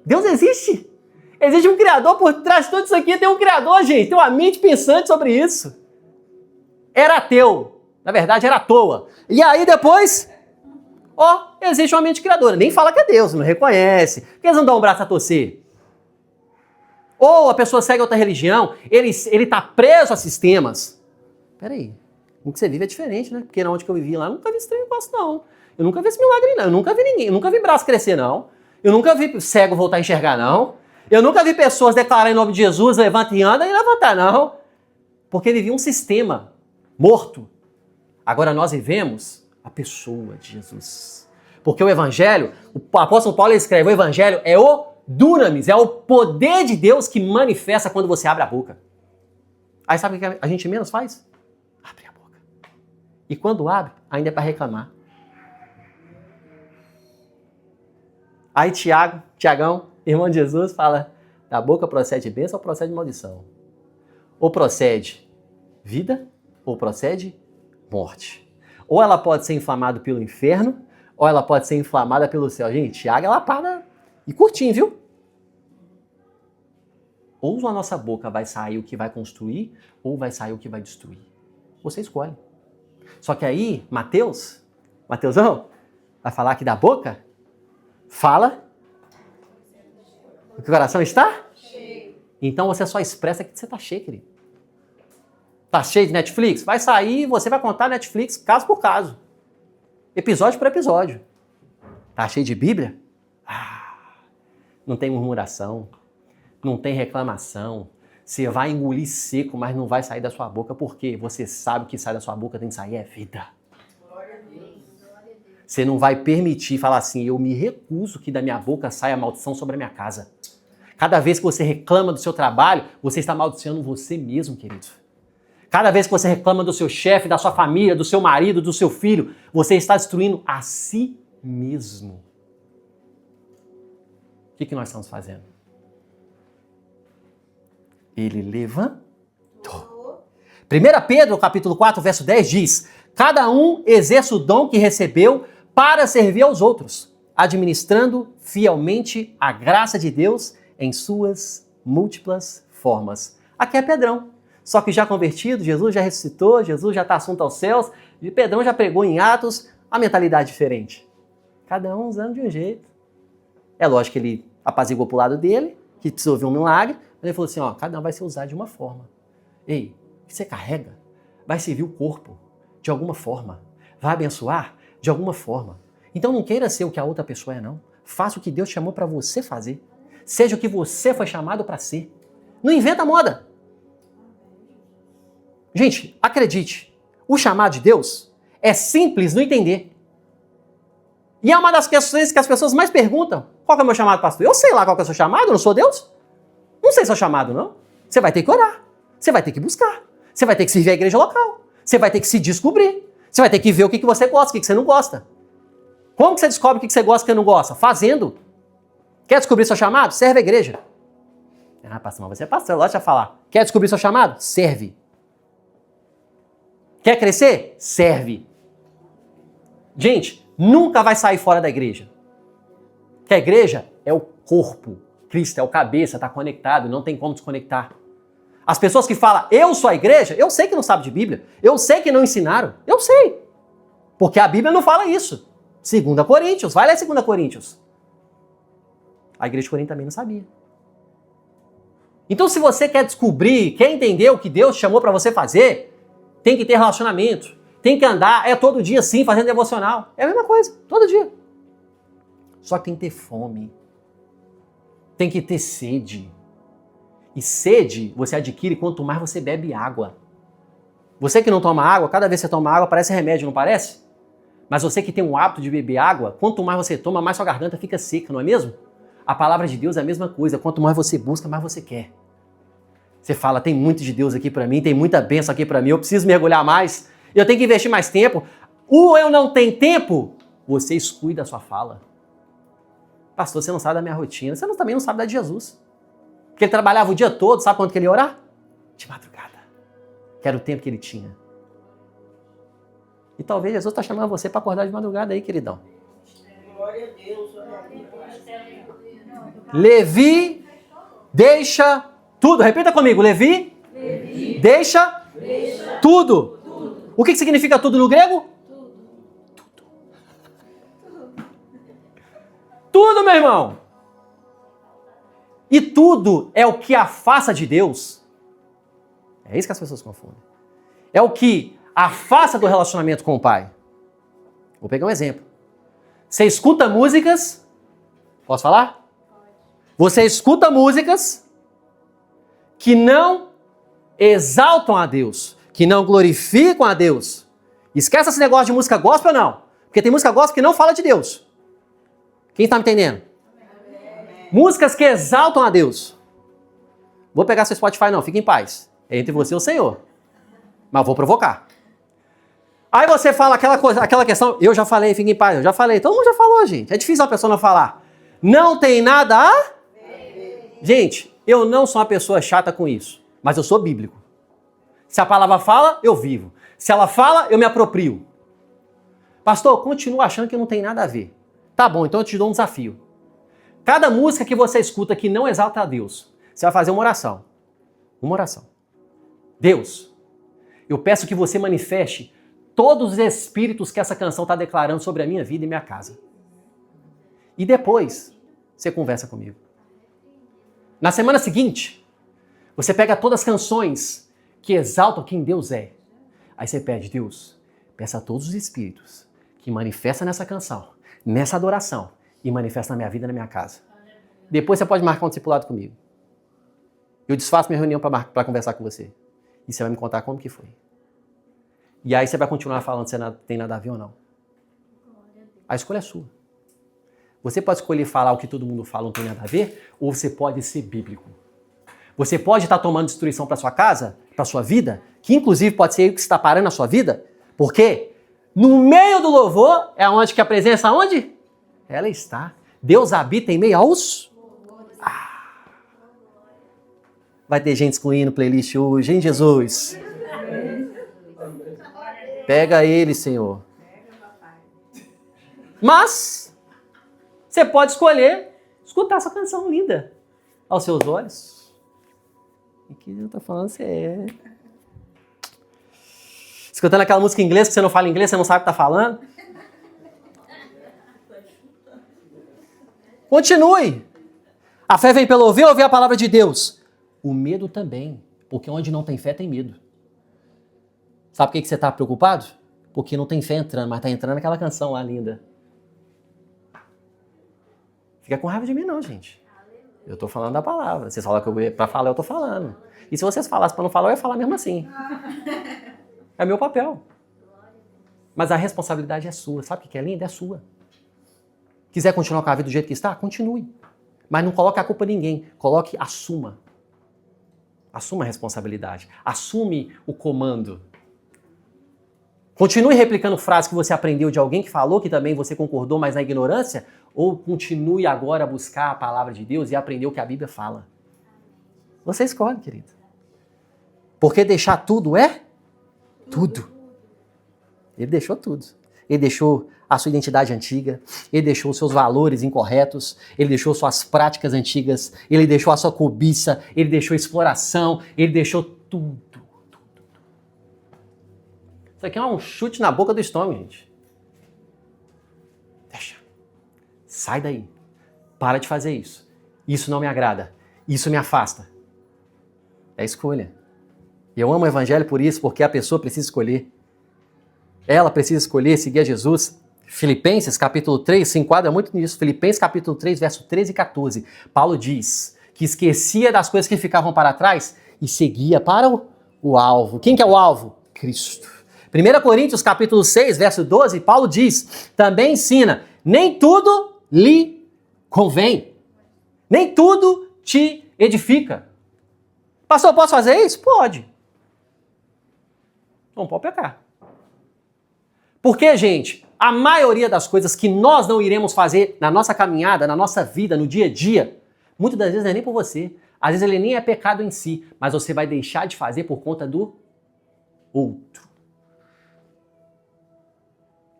[SPEAKER 1] Deus existe! Existe um Criador por trás de tudo isso aqui. Tem um Criador, gente. Tem uma mente pensante sobre isso. Era ateu. Na verdade, era à toa. E aí depois, existe uma mente criadora. Nem fala que é Deus, não reconhece. Por que eles não dão um braço a torcer? Ou a pessoa segue outra religião, ele está preso a sistemas. Peraí, o que você vive é diferente, né? Porque onde que eu vivi lá, eu nunca vi esse negócio, não. Eu nunca vi esse milagre, não. Eu nunca vi ninguém. Eu nunca vi braço crescer, não. Eu nunca vi cego voltar a enxergar, não. Eu nunca vi pessoas declarar em nome de Jesus, levanta e anda, e levantar, não. Porque vivia um sistema morto. Agora nós vivemos a pessoa de Jesus. Porque o Evangelho, o apóstolo Paulo escreve, o Evangelho é o dunamis, é o poder de Deus que manifesta quando você abre a boca. Aí sabe o que a gente menos faz? Abre a boca. E quando abre, ainda é para reclamar. Aí Tiagão, irmão de Jesus, fala, da boca procede bênção ou procede maldição? Ou procede vida ou procede morte. Ou ela pode ser inflamada pelo inferno, ou ela pode ser inflamada pelo céu. Gente, Tiago é lapada e curtinho, viu? Ou a nossa boca vai sair o que vai construir, ou vai sair o que vai destruir. Você escolhe. Só que aí, Mateusão, vai falar que da boca, fala o que o coração está? Cheio. Então você só expressa que você está cheio, querido. Tá cheio de Netflix? Vai sair, você vai contar Netflix caso por caso. Episódio por episódio. Tá cheio de Bíblia? Não tem murmuração. Não tem reclamação. Você vai engolir seco, mas não vai sair da sua boca. Por quê? Você sabe que sai da sua boca tem que sair é vida. Você não vai permitir falar assim, eu me recuso que da minha boca saia maldição sobre a minha casa. Cada vez que você reclama do seu trabalho, você está amaldiçoando você mesmo, querido. Cada vez que você reclama do seu chefe, da sua família, do seu marido, do seu filho, você está destruindo a si mesmo. O que nós estamos fazendo? Ele levantou. 1 Pedro, capítulo 4, verso 10 diz, cada um exerce o dom que recebeu para servir aos outros, administrando fielmente a graça de Deus em suas múltiplas formas. Aqui é Pedrão. Só que já convertido, Jesus já ressuscitou, Jesus já está assunto aos céus, e Pedrão já pregou em Atos a mentalidade diferente. Cada um usando de um jeito. É lógico que ele apaziguou para o lado dele, que precisou ver um milagre, mas ele falou assim, cada um vai ser usado de uma forma. Ei, o que você carrega vai servir o corpo de alguma forma. Vai abençoar de alguma forma. Então não queira ser o que a outra pessoa é, não. Faça o que Deus chamou para você fazer. Seja o que você foi chamado para ser. Não inventa moda. Gente, acredite, o chamado de Deus é simples no entender. E é uma das questões que as pessoas mais perguntam. Qual que é o meu chamado, pastor? Eu sei lá qual que é o seu chamado, eu não sou Deus. Não sei seu chamado, não. Você vai ter que orar. Você vai ter que buscar. Você vai ter que servir a igreja local. Você vai ter que se descobrir. Você vai ter que ver o que você gosta, o que você não gosta. Como que você descobre o que você gosta e o que não gosta? Fazendo. Quer descobrir seu chamado? Serve a igreja. Pastor, mas você é pastor, eu gosto de falar. Quer descobrir seu chamado? Serve. Quer crescer? Serve. Gente, nunca vai sair fora da igreja. Que a igreja é o corpo. Cristo é o cabeça, está conectado, não tem como desconectar. As pessoas que falam, eu sou a igreja, eu sei que não sabem de Bíblia, eu sei que não ensinaram, eu sei. Porque a Bíblia não fala isso. 2 Coríntios, vai ler 2 Coríntios. A igreja de Corinto também não sabia. Então se você quer descobrir, quer entender o que Deus chamou para você fazer, tem que ter relacionamento, tem que andar, todo dia sim, fazendo devocional. É a mesma coisa, todo dia. Só que tem que ter fome. Tem que ter sede. E sede você adquire quanto mais você bebe água. Você que não toma água, cada vez que você toma água parece remédio, não parece? Mas você que tem o hábito de beber água, quanto mais você toma, mais sua garganta fica seca, não é mesmo? A palavra de Deus é a mesma coisa. Quanto mais você busca, mais você quer. Você fala, tem muito de Deus aqui pra mim, tem muita bênção aqui pra mim, eu preciso mergulhar mais, eu tenho que investir mais tempo. Eu não tenho tempo, você exclui da sua fala. Pastor, você não sabe da minha rotina, você também não sabe da de Jesus. Porque ele trabalhava o dia todo, sabe quando que ele ia orar? De madrugada. Que era o tempo que ele tinha. E talvez Jesus está chamando você para acordar de madrugada aí, queridão. Glória a Deus. Levi deixa tudo. Repita comigo, Levi. Deixa tudo. O que significa tudo no grego? Tudo, meu irmão. E tudo é o que afasta de Deus. É isso que as pessoas confundem. É o que afasta do relacionamento com o Pai. Vou pegar um exemplo. Você escuta músicas... Posso falar? Você escuta músicas que não exaltam a Deus, que não glorificam a Deus. Esquece esse negócio de música gospel, não. Porque tem música gospel que não fala de Deus. Quem está me entendendo? Músicas que exaltam a Deus. Vou pegar seu Spotify, não. Fique em paz. É entre você e o Senhor. Mas vou provocar. Aí você fala aquela questão, eu já falei, fique em paz, eu já falei. Todo mundo já falou, gente. É difícil uma pessoa não falar. Não tem nada a... Gente, eu não sou uma pessoa chata com isso. Mas eu sou bíblico. Se a palavra fala, eu vivo. Se ela fala, eu me aproprio. Pastor, eu continuo achando que não tem nada a ver. Tá bom, então eu te dou um desafio. Cada música que você escuta que não exalta a Deus, você vai fazer uma oração. Uma oração. Deus, eu peço que você manifeste todos os espíritos que essa canção está declarando sobre a minha vida e minha casa. E depois, você conversa comigo. Na semana seguinte, você pega todas as canções que exaltam quem Deus é. Aí você pede, Deus, peça a todos os espíritos que manifestam nessa canção, nessa adoração, e manifesta na minha vida e na minha casa. Depois você pode marcar um discipulado comigo. Eu desfaço minha reunião para conversar com você. E você vai me contar como que foi. E aí você vai continuar falando se tem nada a ver ou não. A escolha é sua. Você pode escolher falar o que todo mundo fala, não tem nada a ver, ou você pode ser bíblico. Você pode estar tomando destruição para sua casa, para sua vida, que inclusive pode ser ele que está parando a sua vida, porque no meio do louvor é onde que a presença, onde? Ela está. Deus habita em meio aos... Vai ter gente excluindo playlist hoje, hein, Jesus? Pega ele, Senhor. Mas você pode escolher escutar essa canção linda aos seus olhos. E que eu tô falando sério. Escutando aquela música em inglês que você não fala inglês, você não sabe o que tá falando. Continue. A fé vem pelo ouvir a palavra de Deus. O medo também, porque onde não tem fé tem medo. Sabe por que você está preocupado? Porque não tem fé entrando, mas está entrando aquela canção lá linda. Fica com raiva de mim não, gente. Eu estou falando da palavra. Vocês falam que eu para falar, eu estou falando. E se vocês falassem para não falar, eu ia falar mesmo assim. É meu papel. Mas a responsabilidade é sua. Sabe o que é lindo? É sua. Quiser continuar com a vida do jeito que está? Continue. Mas não coloque a culpa em ninguém. Coloque, assuma. Assuma a responsabilidade. Assume o comando. Continue replicando frases que você aprendeu de alguém que falou, que também você concordou, mas na ignorância, ou continue agora a buscar a palavra de Deus e aprender o que a Bíblia fala. Você escolhe, querido. Porque deixar tudo é tudo. Ele deixou tudo. Ele deixou a sua identidade antiga, ele deixou os seus valores incorretos, ele deixou suas práticas antigas, ele deixou a sua cobiça, ele deixou a exploração, ele deixou tudo. Isso aqui é um chute na boca do estômago, gente. Deixa. Sai daí. Para de fazer isso. Isso não me agrada. Isso me afasta. É escolha. E eu amo o evangelho por isso, porque a pessoa precisa escolher. Ela precisa escolher seguir a Jesus. Filipenses capítulo 3 se enquadra muito nisso. Filipenses capítulo 3, verso 13 e 14. Paulo diz que esquecia das coisas que ficavam para trás e seguia para o alvo. Quem que é o alvo? Cristo. 1 Coríntios capítulo 6, verso 12, Paulo diz, também ensina, nem tudo lhe convém. Nem tudo te edifica. Pastor, posso fazer isso? Pode. Não pode pecar. Porque, gente, a maioria das coisas que nós não iremos fazer na nossa caminhada, na nossa vida, no dia a dia, muitas das vezes não é nem por você. Às vezes ele nem é pecado em si, mas você vai deixar de fazer por conta do outro.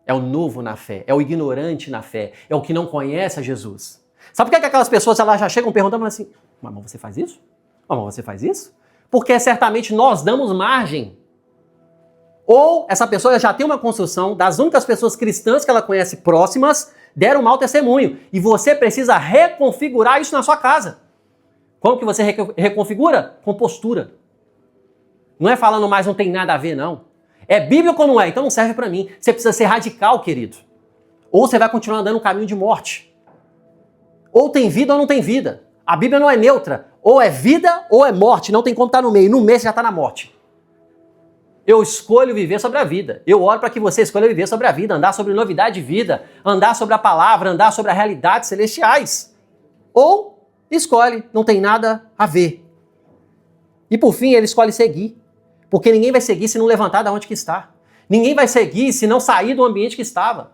[SPEAKER 1] É o novo na fé, é o ignorante na fé, é o que não conhece a Jesus. Sabe por que aquelas pessoas elas já chegam perguntando assim, Mas você faz isso? Mas você faz isso? Porque certamente nós damos margem. Ou essa pessoa já tem uma construção das únicas pessoas cristãs que ela conhece próximas, deram um mau testemunho. E você precisa reconfigurar isso na sua casa. Como que você reconfigura? Com postura. Não é falando mais não tem nada a ver, não. É bíblico ou não é? Então não serve pra mim. Você precisa ser radical, querido. Ou você vai continuar andando um caminho de morte. Ou tem vida ou não tem vida. A Bíblia não é neutra. Ou é vida ou é morte. Não tem como estar no meio. No meio você já está na morte. Eu escolho viver sobre a vida. Eu oro para que você escolha viver sobre a vida, andar sobre novidade de vida, andar sobre a palavra, andar sobre as realidades celestiais. Ou escolhe, não tem nada a ver. E por fim, ele escolhe seguir. Porque ninguém vai seguir se não levantar da onde que está. Ninguém vai seguir se não sair do ambiente que estava.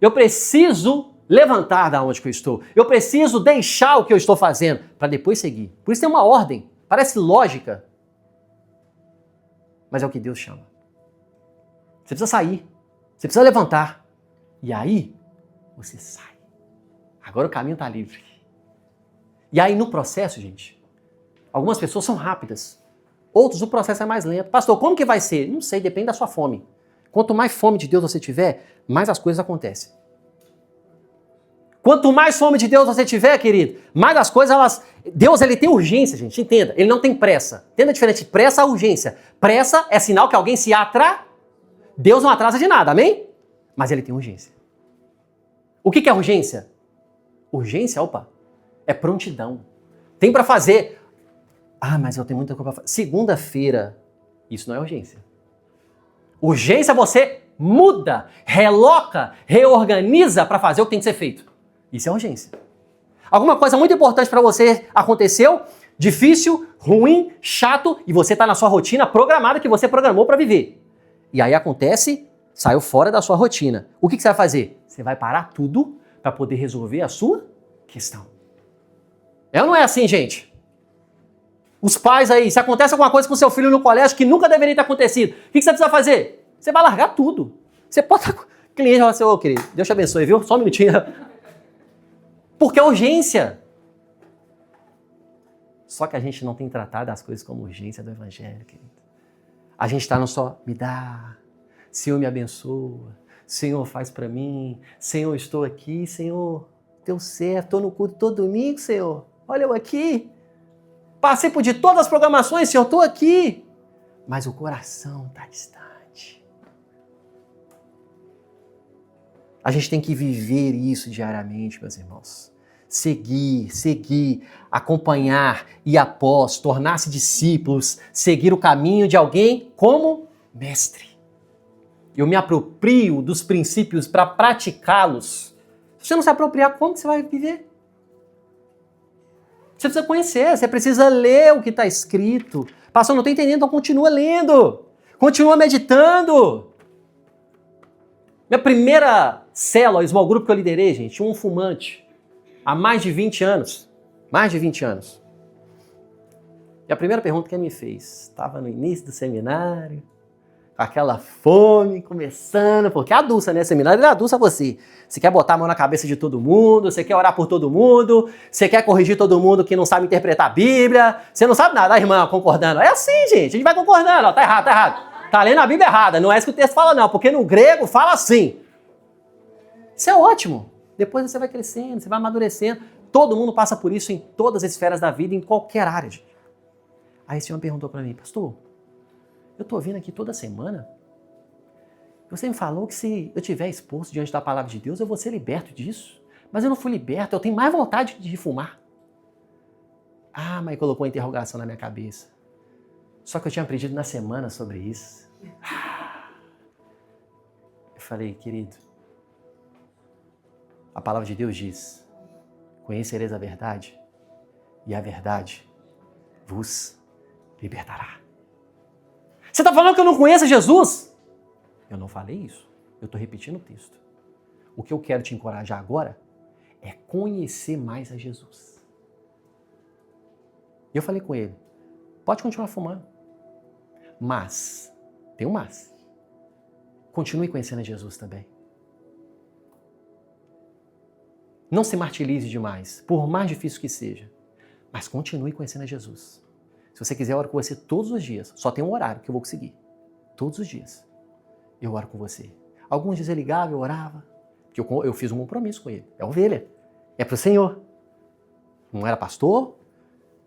[SPEAKER 1] Eu preciso levantar da onde que eu estou. Eu preciso deixar o que eu estou fazendo para depois seguir. Por isso tem uma ordem. Parece lógica. Mas é o que Deus chama. Você precisa sair. Você precisa levantar. E aí, você sai. Agora o caminho está livre. E aí no processo, gente, algumas pessoas são rápidas. Outros, o processo é mais lento. Pastor, como que vai ser? Não sei, depende da sua fome. Quanto mais fome de Deus você tiver, mais as coisas acontecem. Quanto mais fome de Deus você tiver, querido, mais as coisas, Deus, ele tem urgência, gente, entenda. Ele não tem pressa. Entenda a diferença de pressa a urgência. Pressa é sinal que alguém se atrasa. Deus não atrasa de nada, amém? Mas ele tem urgência. O que é urgência? Urgência, é prontidão. Tem para fazer. Ah, mas eu tenho muita coisa para fazer. Segunda-feira, isso não é urgência. Urgência você muda, reloca, reorganiza para fazer o que tem que ser feito. Isso é urgência. Alguma coisa muito importante para você aconteceu, difícil, ruim, chato, e você está na sua rotina programada que você programou para viver. E aí acontece, saiu fora da sua rotina. O que você vai fazer? Você vai parar tudo para poder resolver a sua questão. É ou não é assim, gente? Os pais aí, se acontece alguma coisa com seu filho no colégio que nunca deveria ter acontecido, o que você precisa fazer? Você vai largar tudo. Você pode estar com o cliente e falar assim, ô querido, Deus te abençoe, viu? Só um minutinho. Porque é urgência. Só que a gente não tem tratado as coisas como urgência do evangelho, querido. A gente está no só, me dá, Senhor me abençoa, Senhor faz para mim, Senhor estou aqui, Senhor, deu certo, estou no culto todo domingo, Senhor, olha eu aqui. Participo de todas as programações, Senhor, estou aqui. Mas o coração está distante. A gente tem que viver isso diariamente, meus irmãos. Seguir, acompanhar, ir após, tornar-se discípulos, seguir o caminho de alguém como mestre. Eu me aproprio dos princípios para praticá-los. Se você não se apropriar, como você vai viver? Você precisa conhecer, você precisa ler o que está escrito. Pastor, não estou entendendo, então continua lendo. Continua meditando. Minha primeira célula, small group que eu liderei, gente, um fumante. Há mais de 20 anos. Mais de 20 anos. E a primeira pergunta que ele me fez, estava no início do seminário, com aquela fome, começando, porque aduça, né? Seminário, ele aduça você. Você quer botar a mão na cabeça de todo mundo, você quer orar por todo mundo, você quer corrigir todo mundo que não sabe interpretar a Bíblia, você não sabe nada, a irmã concordando. É assim, gente, a gente vai concordando, ó, tá errado, tá errado. Tá lendo a Bíblia errada, não é isso que o texto fala não, porque no grego fala assim. Isso é ótimo. Depois você vai crescendo, você vai amadurecendo. Todo mundo passa por isso em todas as esferas da vida, em qualquer área, gente. Aí o senhor perguntou para mim, pastor, eu tô vindo aqui toda semana. Você me falou que se eu estiver exposto diante da palavra de Deus, eu vou ser liberto disso. Mas eu não fui liberto, eu tenho mais vontade de fumar. Ah, mas colocou uma interrogação na minha cabeça. Só que eu tinha aprendido na semana sobre isso. Eu falei, querido, a palavra de Deus diz, conhecereis a verdade, e a verdade vos libertará. Você está falando que eu não conheço Jesus? Eu não falei isso. Eu estou repetindo o texto. O que eu quero te encorajar agora é conhecer mais a Jesus. E eu falei com ele, pode continuar fumando. Mas, tem um mas. Continue conhecendo a Jesus também. Não se martirize demais, por mais difícil que seja. Mas continue conhecendo a Jesus. Se você quiser, eu oro com você todos os dias. Só tem um horário que eu vou conseguir. Todos os dias. Eu oro com você. Alguns dias ele ligava, eu orava. Porque eu fiz um compromisso com ele. É ovelha. É pro Senhor. Não era pastor.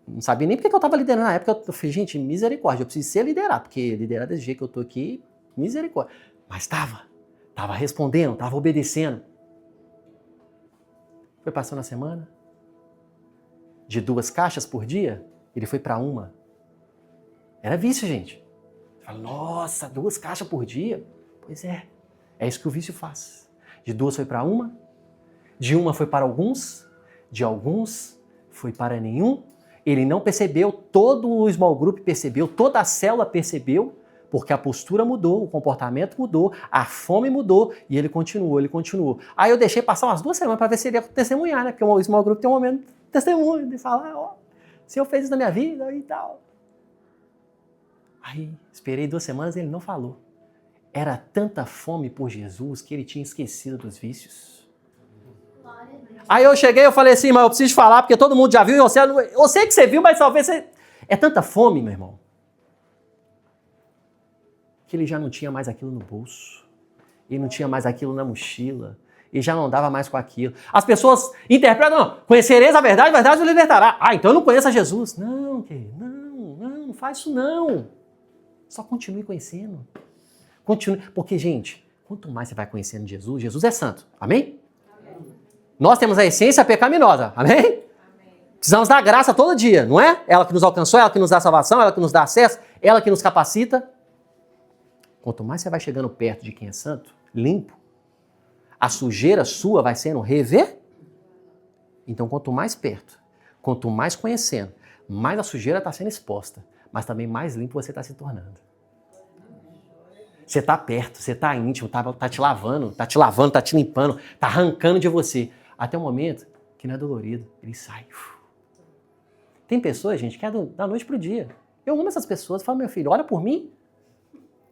[SPEAKER 1] Não sabia nem porque que eu estava liderando. Na época eu falei, gente, misericórdia. Eu preciso ser liderado. Porque liderar desse jeito que eu tô aqui, misericórdia. Mas estava respondendo, estava obedecendo. Foi passando a semana. De 2 caixas por dia, ele foi para 1. Era vício, gente. Fala, nossa, 2 caixas por dia? Pois é. É isso que o vício faz. De 2 foi para 1. De 1 foi para alguns. De alguns foi para nenhum. Ele não percebeu, todo o small group percebeu, toda a célula percebeu, porque a postura mudou, o comportamento mudou, a fome mudou e ele continuou. Aí eu deixei passar umas 2 semanas para ver se ele ia testemunhar, né? Porque o small group tem um momento de testemunho, de falar, ó, o Senhor fez isso na minha vida e tal. Aí esperei 2 semanas e ele não falou. Era tanta fome por Jesus que ele tinha esquecido dos vícios. Aí eu cheguei e falei assim, mas eu preciso te falar, porque todo mundo já viu, eu sei que você viu, mas talvez você... É tanta fome, meu irmão, que ele já não tinha mais aquilo no bolso, ele não tinha mais aquilo na mochila, ele já não andava mais com aquilo. As pessoas interpretam, não, conhecereis a verdade o libertará. Ah, então eu não conheço a Jesus. Não, querido, não faz isso não. Só continue conhecendo. Continue, porque, gente, quanto mais você vai conhecendo Jesus, Jesus é santo, amém? Nós temos a essência pecaminosa, amém? Precisamos da graça todo dia, não é? Ela que nos alcançou, ela que nos dá salvação, ela que nos dá acesso, ela que nos capacita. Quanto mais você vai chegando perto de quem é santo, limpo, a sujeira sua vai sendo rever. Então, quanto mais perto, quanto mais conhecendo, mais a sujeira está sendo exposta, mas também mais limpo você está se tornando. Você está perto, você está íntimo, tá te lavando, tá te limpando, tá arrancando de você. Até o momento que não é dolorido, ele sai. Tem pessoas, gente, que é da noite pro dia. Eu amo essas pessoas, falo, meu filho, ora por mim.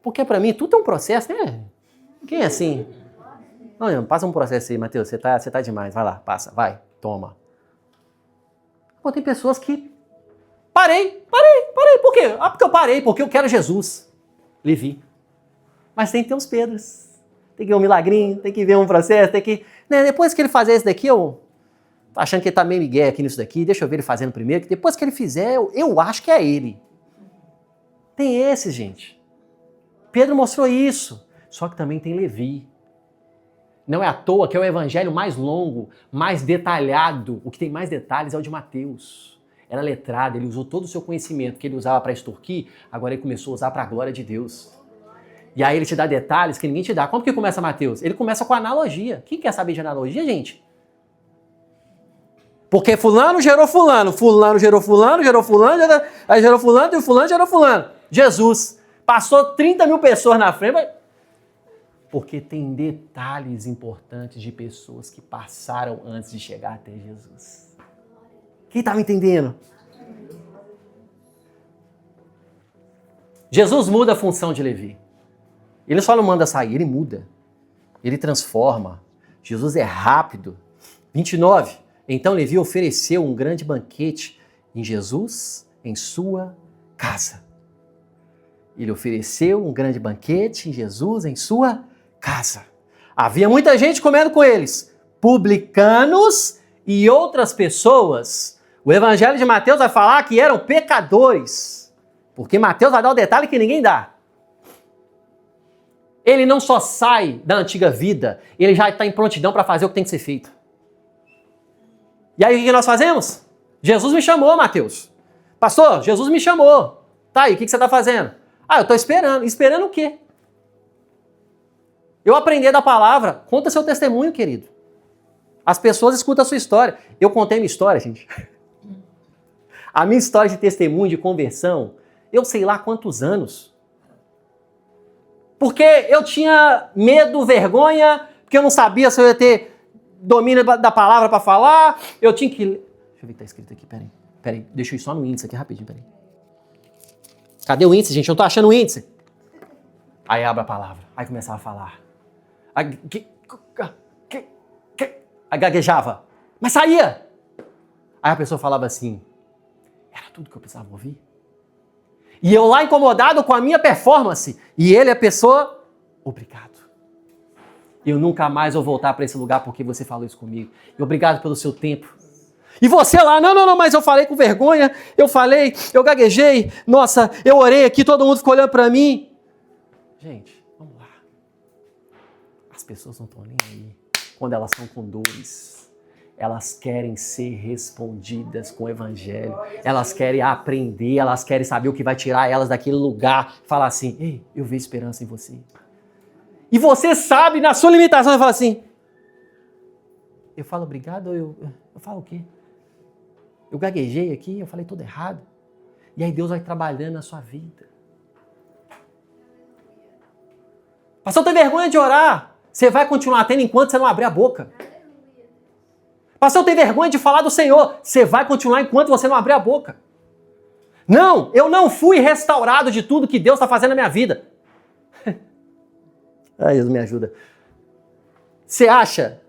[SPEAKER 1] Porque para mim tudo é um processo, né? Quem é assim? Não, passa um processo aí, Matheus, você tá demais, vai lá, passa, vai, toma. Pô, tem pessoas que... Parei, por quê? Ah, porque eu parei, porque eu quero Jesus. Levi. Mas tem que ter uns Pedros. Tem que ver um milagrinho, tem que ver um processo, tem que... Né, depois que ele fazer isso daqui, eu tô achando que ele tá meio migué aqui nisso daqui, deixa eu ver ele fazendo primeiro, que depois que ele fizer, eu acho que é ele. Tem esse, gente. Pedro mostrou isso. Só que também tem Levi. Não é à toa que é o evangelho mais longo, mais detalhado. O que tem mais detalhes é o de Mateus. Era letrado, ele usou todo o seu conhecimento que ele usava para extorquir, agora ele começou a usar para a glória de Deus. E aí ele te dá detalhes que ninguém te dá. Como que começa Mateus? Ele começa com analogia. Quem quer saber de analogia, gente? Porque fulano gerou fulano, fulano gerou fulano, aí gerou fulano e fulano gerou fulano. Jesus. Passou 30 mil pessoas na frente. Porque tem detalhes importantes de pessoas que passaram antes de chegar até Jesus. Quem está me entendendo? Jesus muda a função de Levi. Ele só não manda sair, ele muda. Ele transforma. Jesus é rápido. 29. Então Levi ofereceu um grande banquete em Jesus, em sua casa. Ele ofereceu um grande banquete em Jesus, em sua casa. Havia muita gente comendo com eles. Publicanos e outras pessoas. O evangelho de Mateus vai falar que eram pecadores. Porque Mateus vai dar o detalhe que ninguém dá. Ele não só sai da antiga vida, ele já está em prontidão para fazer o que tem que ser feito. E aí o que nós fazemos? Jesus me chamou, Mateus. Pastor, Jesus me chamou. Tá aí, o que você está fazendo? Ah, eu estou esperando. Esperando o quê? Eu aprendi da palavra. Conta seu testemunho, querido. As pessoas escutam a sua história. Eu contei minha história, gente. A minha história de testemunho, de conversão, eu sei lá quantos anos. Porque eu tinha medo, vergonha, porque eu não sabia se eu ia ter domínio da palavra para falar. Eu tinha que... Deixa eu ver o que está escrito aqui, peraí. Deixa eu ir só no índice aqui rapidinho, peraí. Cadê o índice, gente? Eu não tô achando o índice. Aí abre a palavra. Aí começava a falar. Aí gaguejava. Mas saía. Aí a pessoa falava assim, Era tudo que eu precisava ouvir. E eu lá incomodado com a minha performance. E ele é a pessoa, obrigado. Eu nunca mais vou voltar para esse lugar porque você falou isso comigo. E obrigado pelo seu tempo. E você lá, não, mas eu falei com vergonha, eu gaguejei, nossa, eu orei aqui, todo mundo ficou olhando para mim. Gente, vamos lá. As pessoas não estão nem aí quando elas estão com dores. Elas querem ser respondidas com o evangelho. Elas querem aprender, elas querem saber o que vai tirar elas daquele lugar. Falar assim, ei, eu vejo esperança em você. E você sabe, na sua limitação, você fala assim, eu falo obrigado, eu falo o quê? Eu gaguejei aqui, eu falei tudo errado. E aí Deus vai trabalhando na sua vida. Pastor, tem vergonha de orar. Você vai continuar tendo enquanto você não abrir a boca. Pastor, tem vergonha de falar do Senhor. Você vai continuar enquanto você não abrir a boca. Não, eu não fui restaurado de tudo que Deus está fazendo na minha vida. Ai, Deus me ajuda. Você acha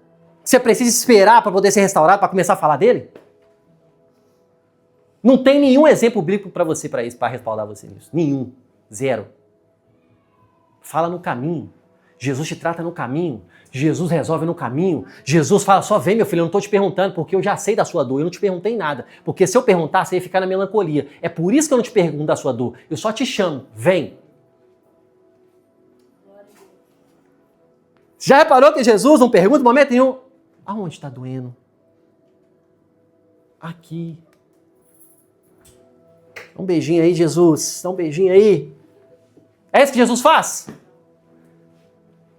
[SPEAKER 1] que você precisa esperar para poder ser restaurado, para começar a falar dele? Não tem nenhum exemplo bíblico para você, para isso, para respaldar você nisso. Nenhum. Zero. Fala no caminho. Jesus te trata no caminho. Jesus resolve no caminho. Jesus fala, só vem, meu filho, eu não estou te perguntando porque eu já sei da sua dor. Eu não te perguntei nada. Porque se eu perguntar, você ia ficar na melancolia. É por isso que eu não te pergunto da sua dor. Eu só te chamo. Vem. Já reparou que Jesus não pergunta no momento nenhum? Aonde está doendo? Aqui. Dá um beijinho aí, Jesus. Dá um beijinho aí. É isso que Jesus faz?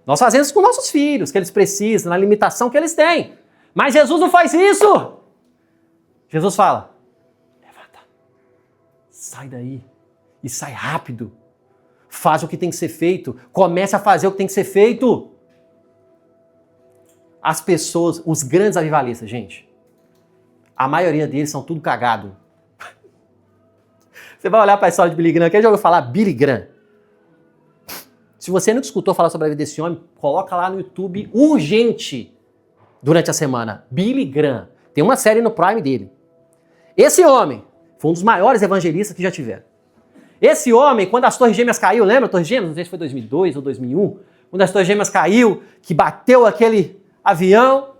[SPEAKER 1] Nós fazemos isso com nossos filhos, que eles precisam, na limitação que eles têm. Mas Jesus não faz isso. Jesus fala, levanta, sai daí e sai rápido. Faz o que tem que ser feito. Comece a fazer o que tem que ser feito. As pessoas, os grandes avivalistas, gente, a maioria deles são tudo cagado. Você vai olhar para a história de Billy Graham, quem já ouviu falar Billy Graham? Se você nunca escutou falar sobre a vida desse homem, coloca lá no YouTube urgente durante a semana. Billy Graham. Tem uma série no Prime dele. Esse homem foi um dos maiores evangelistas que já tiveram. Esse homem, quando as Torres Gêmeas caiu, lembra? Torres Gêmeas, não sei se foi 2002 ou 2001, quando as Torres Gêmeas caiu, que bateu aquele avião,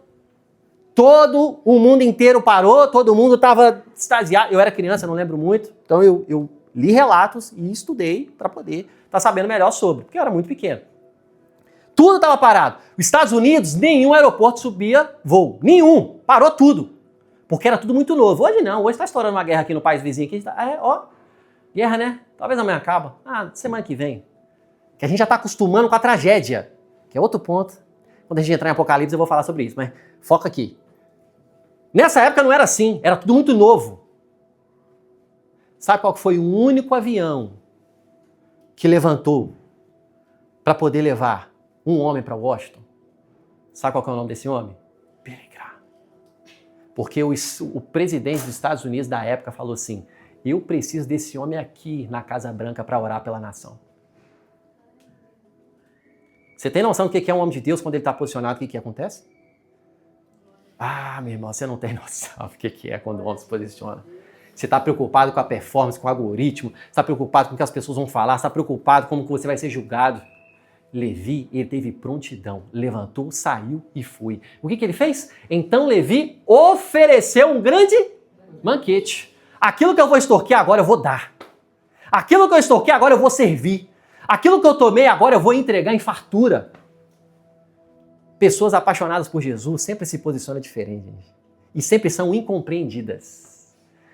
[SPEAKER 1] todo o mundo inteiro parou, todo mundo estava extasiado. Eu era criança, não lembro muito, então eu li relatos e estudei para poder estar sabendo melhor sobre, porque eu era muito pequeno. Tudo estava parado. Os Estados Unidos, nenhum aeroporto subia voo. Nenhum. Parou tudo. Porque era tudo muito novo. Hoje não. Hoje está estourando uma guerra aqui no país vizinho. Aqui, guerra, né? Talvez amanhã acaba. Semana que vem. Que a gente já está acostumando com a tragédia. Que é outro ponto. Quando a gente entrar em Apocalipse eu vou falar sobre isso. Mas foca aqui. Nessa época não era assim. Era tudo muito novo. Sabe qual foi o único avião que levantou para poder levar um homem para Washington? Sabe qual que é o nome desse homem? Billy Graham. Porque o presidente dos Estados Unidos da época falou assim, eu preciso desse homem aqui na Casa Branca para orar pela nação. Você tem noção do que é um homem de Deus quando ele está posicionado? O que acontece? Meu irmão, você não tem noção do que é quando o homem se posiciona. Você está preocupado com a performance, com o algoritmo, você está preocupado com o que as pessoas vão falar, você está preocupado com como você vai ser julgado. Levi, ele teve prontidão, levantou, saiu e foi. O que ele fez? Então Levi ofereceu um grande banquete. Aquilo que eu vou extorquir agora eu vou dar. Aquilo que eu extorquei agora eu vou servir. Aquilo que eu tomei agora eu vou entregar em fartura. Pessoas apaixonadas por Jesus sempre se posicionam diferente, gente. E sempre são incompreendidas.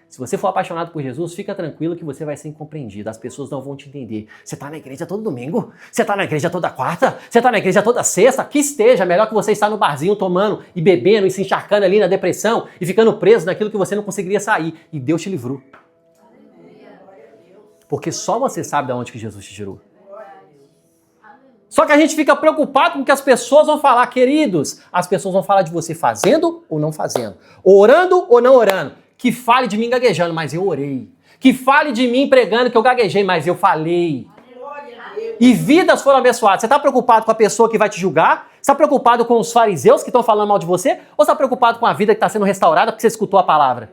[SPEAKER 1] Se você for apaixonado por Jesus, fica tranquilo que você vai ser incompreendido. As pessoas não vão te entender. Você está na igreja todo domingo? Você está na igreja toda quarta? Você está na igreja toda sexta? Que esteja. Melhor que você estar no barzinho tomando e bebendo e se encharcando ali na depressão e ficando preso naquilo que você não conseguiria sair. E Deus te livrou. Porque só você sabe de onde que Jesus te tirou. Só que a gente fica preocupado com o que as pessoas vão falar. Queridos, as pessoas vão falar de você fazendo ou não fazendo. Orando ou não orando. Que fale de mim gaguejando, mas eu orei. Que fale de mim pregando que eu gaguejei, mas eu falei. E vidas foram abençoadas. Você está preocupado com a pessoa que vai te julgar? Você está preocupado com os fariseus que estão falando mal de você? Ou você está preocupado com a vida que está sendo restaurada porque você escutou a palavra?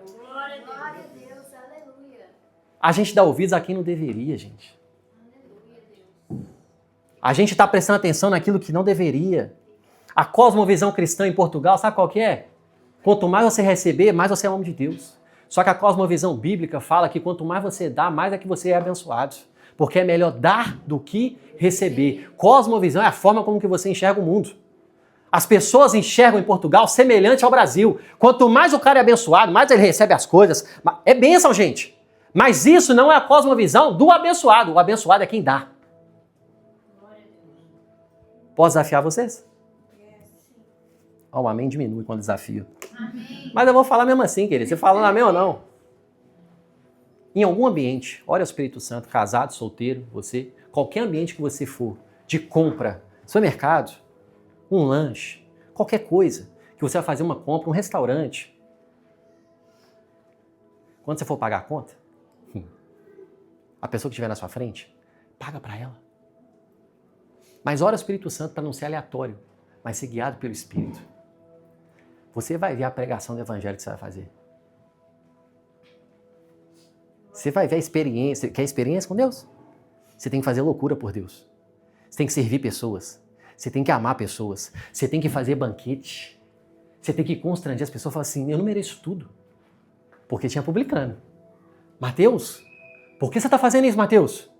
[SPEAKER 1] A gente dá ouvidos a quem não deveria, gente. A gente está prestando atenção naquilo que não deveria. A cosmovisão cristã em Portugal, sabe qual que é? Quanto mais você receber, mais você é homem de Deus. Só que a cosmovisão bíblica fala que quanto mais você dá, mais é que você é abençoado. Porque é melhor dar do que receber. Cosmovisão é a forma como que você enxerga o mundo. As pessoas enxergam em Portugal semelhante ao Brasil. Quanto mais o cara é abençoado, mais ele recebe as coisas. É bênção, gente. Mas isso não é a cosmovisão do abençoado. O abençoado é quem dá. Posso desafiar vocês? O amém diminui quando desafio. Amém. Mas eu vou falar mesmo assim, querido. Você falando amém ou não? Em algum ambiente, ore ao Espírito Santo, casado, solteiro, você, qualquer ambiente que você for, de compra, supermercado, um lanche, qualquer coisa, que você vai fazer uma compra, um restaurante. Quando você for pagar a conta, a pessoa que estiver na sua frente, paga para ela. Mas ora ao Espírito Santo para não ser aleatório, mas ser guiado pelo Espírito. Você vai ver a pregação do Evangelho que você vai fazer. Você vai ver a experiência. Quer experiência com Deus? Você tem que fazer loucura por Deus. Você tem que servir pessoas. Você tem que amar pessoas. Você tem que fazer banquete. Você tem que constranger as pessoas. Falar assim, eu não mereço tudo. Porque tinha publicano. Mateus, por que você está fazendo isso, Mateus?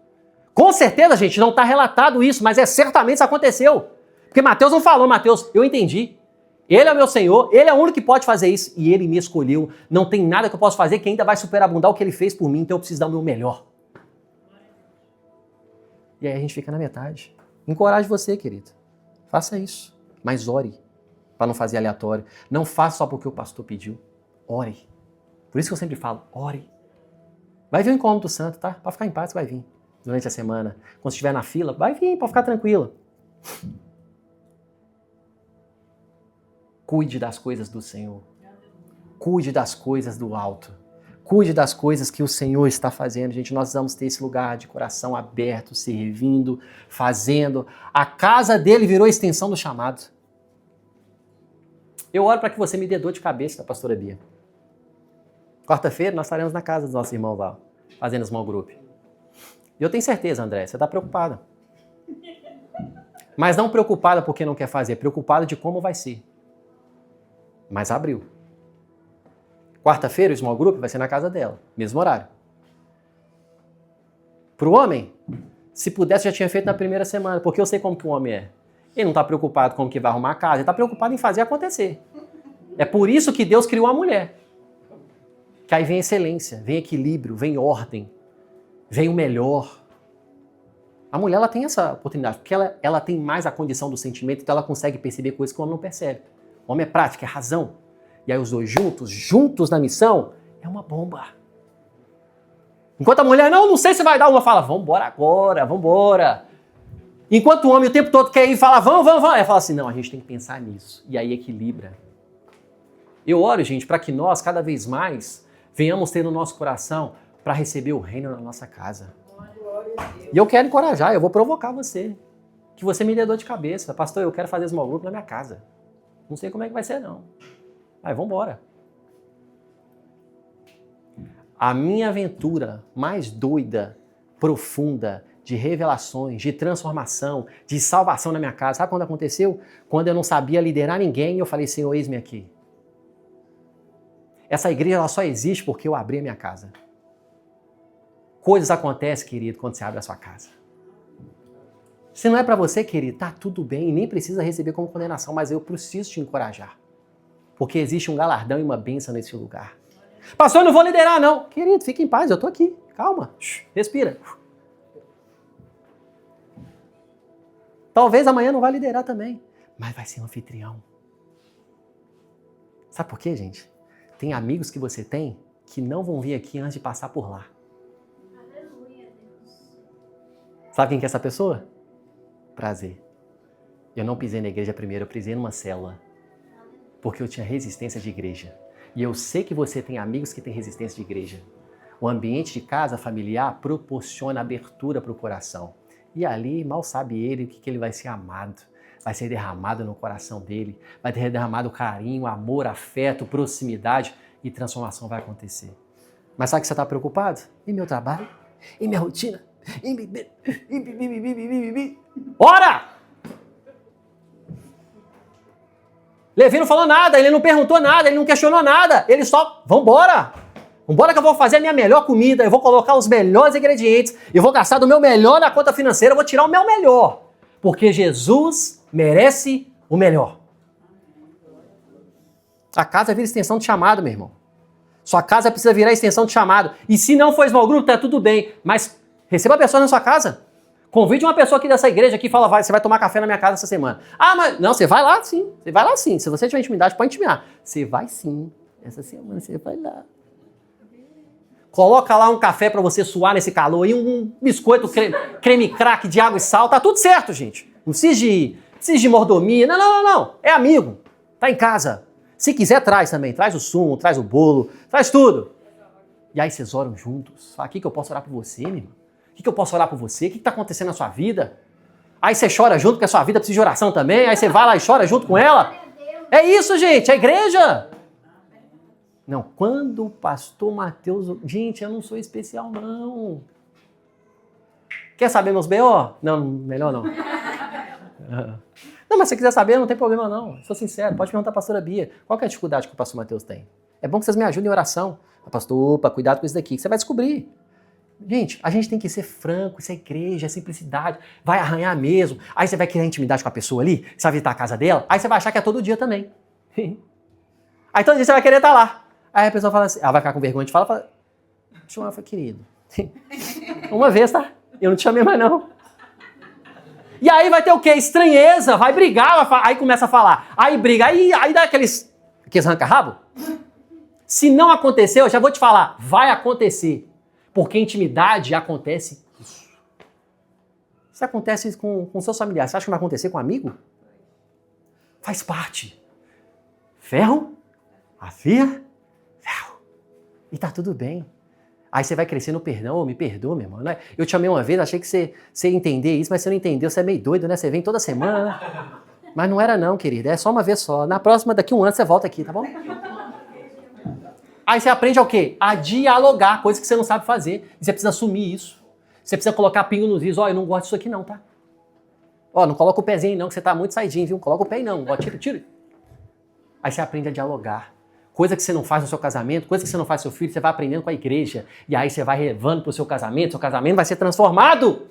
[SPEAKER 1] Com certeza, gente, não está relatado isso, mas certamente isso aconteceu. Porque Mateus não falou, Mateus, eu entendi. Ele é o meu Senhor, Ele é o único que pode fazer isso. E Ele me escolheu. Não tem nada que eu possa fazer que ainda vai superabundar o que Ele fez por mim, então eu preciso dar o meu melhor. E aí a gente fica na metade. Encoraje você, querido. Faça isso. Mas ore, para não fazer aleatório. Não faça só porque o pastor pediu. Ore. Por isso que eu sempre falo, ore. Vai vir o incômodo santo, tá? Pode ficar em paz, vai vir. Durante a semana. Quando estiver na fila, vai vir, pode ficar tranquila. Cuide das coisas do Senhor. Cuide das coisas do alto. Cuide das coisas que o Senhor está fazendo. Gente, nós vamos ter esse lugar de coração aberto, servindo, fazendo. A casa dele virou a extensão do chamado. Eu oro para que você me dê dor de cabeça da pastora Bia. Quarta-feira nós estaremos na casa dos nossos irmãos lá, fazendo small group. E eu tenho certeza, André, você está preocupada. Mas não preocupada porque não quer fazer, preocupada de como vai ser. Mas abriu. Quarta-feira o small group vai ser na casa dela, mesmo horário. Para o homem, se pudesse já tinha feito na primeira semana, porque eu sei como que o homem é. Ele não está preocupado com como que vai arrumar a casa, ele está preocupado em fazer acontecer. É por isso que Deus criou a mulher. Que aí vem excelência, vem equilíbrio, vem ordem, vem o melhor. A mulher ela tem essa oportunidade, porque ela tem mais a condição do sentimento, então ela consegue perceber coisas que o homem não percebe. O homem é prático, é razão. E aí os dois juntos na missão, é uma bomba. Enquanto a mulher, não sei se vai dar, uma fala, vamos embora agora, vamos embora. Enquanto o homem o tempo todo quer ir e fala, vamos. Ela fala assim, não, a gente tem que pensar nisso. E aí equilibra. Eu oro, gente, para que nós, cada vez mais, venhamos ter no nosso coração para receber o reino na nossa casa. E eu quero encorajar, eu vou provocar você. Que você me dê dor de cabeça. Pastor, eu quero fazer small group na minha casa. Não sei como é que vai ser, não. Aí, vamos embora. A minha aventura mais doida, profunda, de revelações, de transformação, de salvação na minha casa, sabe quando aconteceu? Quando eu não sabia liderar ninguém, eu falei, Senhor, eis-me aqui. Essa igreja ela só existe porque eu abri a minha casa. Coisas acontecem, querido, quando você abre a sua casa. Se não é para você, querido, tá tudo bem, nem precisa receber como condenação, mas eu preciso te encorajar. Porque existe um galardão e uma bênção nesse lugar. Pastor, eu não vou liderar, não. Querido, fique em paz, eu tô aqui. Calma, respira. Talvez amanhã não vá liderar também, mas vai ser um anfitrião. Sabe por quê, gente? Tem amigos que você tem que não vão vir aqui antes de passar por lá.
[SPEAKER 2] Aleluia, Deus.
[SPEAKER 1] Sabe quem que é essa pessoa? Prazer. Eu não pisei na igreja primeiro, eu pisei numa célula. Porque eu tinha resistência de igreja. E eu sei que você tem amigos que têm resistência de igreja. O ambiente de casa familiar proporciona abertura para o coração. E ali mal sabe ele o que ele vai ser amado. Vai ser derramado no coração dele. Vai ter derramado carinho, amor, afeto, proximidade. E transformação vai acontecer. Mas sabe que você está preocupado? E meu trabalho? E minha rotina? Ora! Levi não falou nada, ele não perguntou nada, ele não questionou nada. Ele só, vambora! Vambora que eu vou fazer a minha melhor comida, eu vou colocar os melhores ingredientes, eu vou gastar do meu melhor na conta financeira, eu vou tirar o meu melhor. Porque Jesus merece o melhor. A casa vira extensão de chamado, meu irmão. Sua casa precisa virar extensão de chamado. E se não for small group, tá tudo bem. Mas receba a pessoa na sua casa. Convide uma pessoa aqui dessa igreja aqui e fala, você vai tomar café na minha casa essa semana. Ah, mas não, você vai lá sim. Você vai lá sim. Se você tiver intimidade, pode intimidar. Você vai sim. Essa semana você vai lá. Coloca lá um café pra você suar nesse calor e um biscoito creme crack de água e sal. Tá tudo certo, gente. Não precisa de mordomia. Não. É amigo. Tá em casa. Se quiser, traz também. Traz o sumo, traz o bolo, traz tudo. E aí vocês oram juntos. Fala, aqui que eu posso orar por você, meu irmão? O que eu posso orar por você? O que está acontecendo na sua vida? Aí você chora junto, porque a sua vida precisa de oração também. Aí você vai lá e chora junto com ela. É isso, gente. É a igreja. Não, quando o pastor Mateus... Gente, eu não sou especial, não. Quer saber meus B.O.? Não, melhor não. Não, mas se você quiser saber, não tem problema não. Sou sincero, pode perguntar à pastora Bia. Qual que é a dificuldade que o pastor Mateus tem? É bom que vocês me ajudem em oração. Pastor, opa, cuidado com isso daqui, que você vai descobrir. Gente, a gente tem que ser franco, isso é igreja, é simplicidade. Vai arranhar mesmo. Aí você vai criar intimidade com a pessoa ali, você vai visitar a casa dela, aí você vai achar que é todo dia também. Aí todo dia você vai querer estar lá. Aí a pessoa fala assim, ela vai ficar com vergonha de falar, fala, deixa eu falar, querido. Uma vez, tá? Eu não te chamei mais não. E aí vai ter o quê? Estranheza, vai brigar, aí começa a falar. Aí briga, aí dá aqueles arranca-rabo. Se não aconteceu, eu já vou te falar, vai acontecer. Porque intimidade acontece isso. Se acontece com seus familiares, você acha que vai acontecer com um amigo? Faz parte. Ferro, afia, ferro. E tá tudo bem. Aí você vai crescer no perdão, me perdoa, meu irmão. Né? Eu te chamei uma vez, achei que você ia entender isso, mas você não entendeu, você é meio doido, né? Você vem toda semana, né? Mas não era não, querida, é só uma vez só. Na próxima, daqui um ano, você volta aqui, tá bom? Aí você aprende ao quê? A dialogar, coisa que você não sabe fazer. E você precisa assumir isso. Você precisa colocar pingo nos is. Ó, eu não gosto disso aqui não, tá? Ó, não coloca o pezinho aí não, que você tá muito saidinho, viu? Coloca o pé aí não. Ó, tira. Aí você aprende a dialogar. Coisa que você não faz no seu casamento, coisa que você não faz com seu filho, você vai aprendendo com a igreja. E aí você vai levando pro seu casamento vai ser transformado.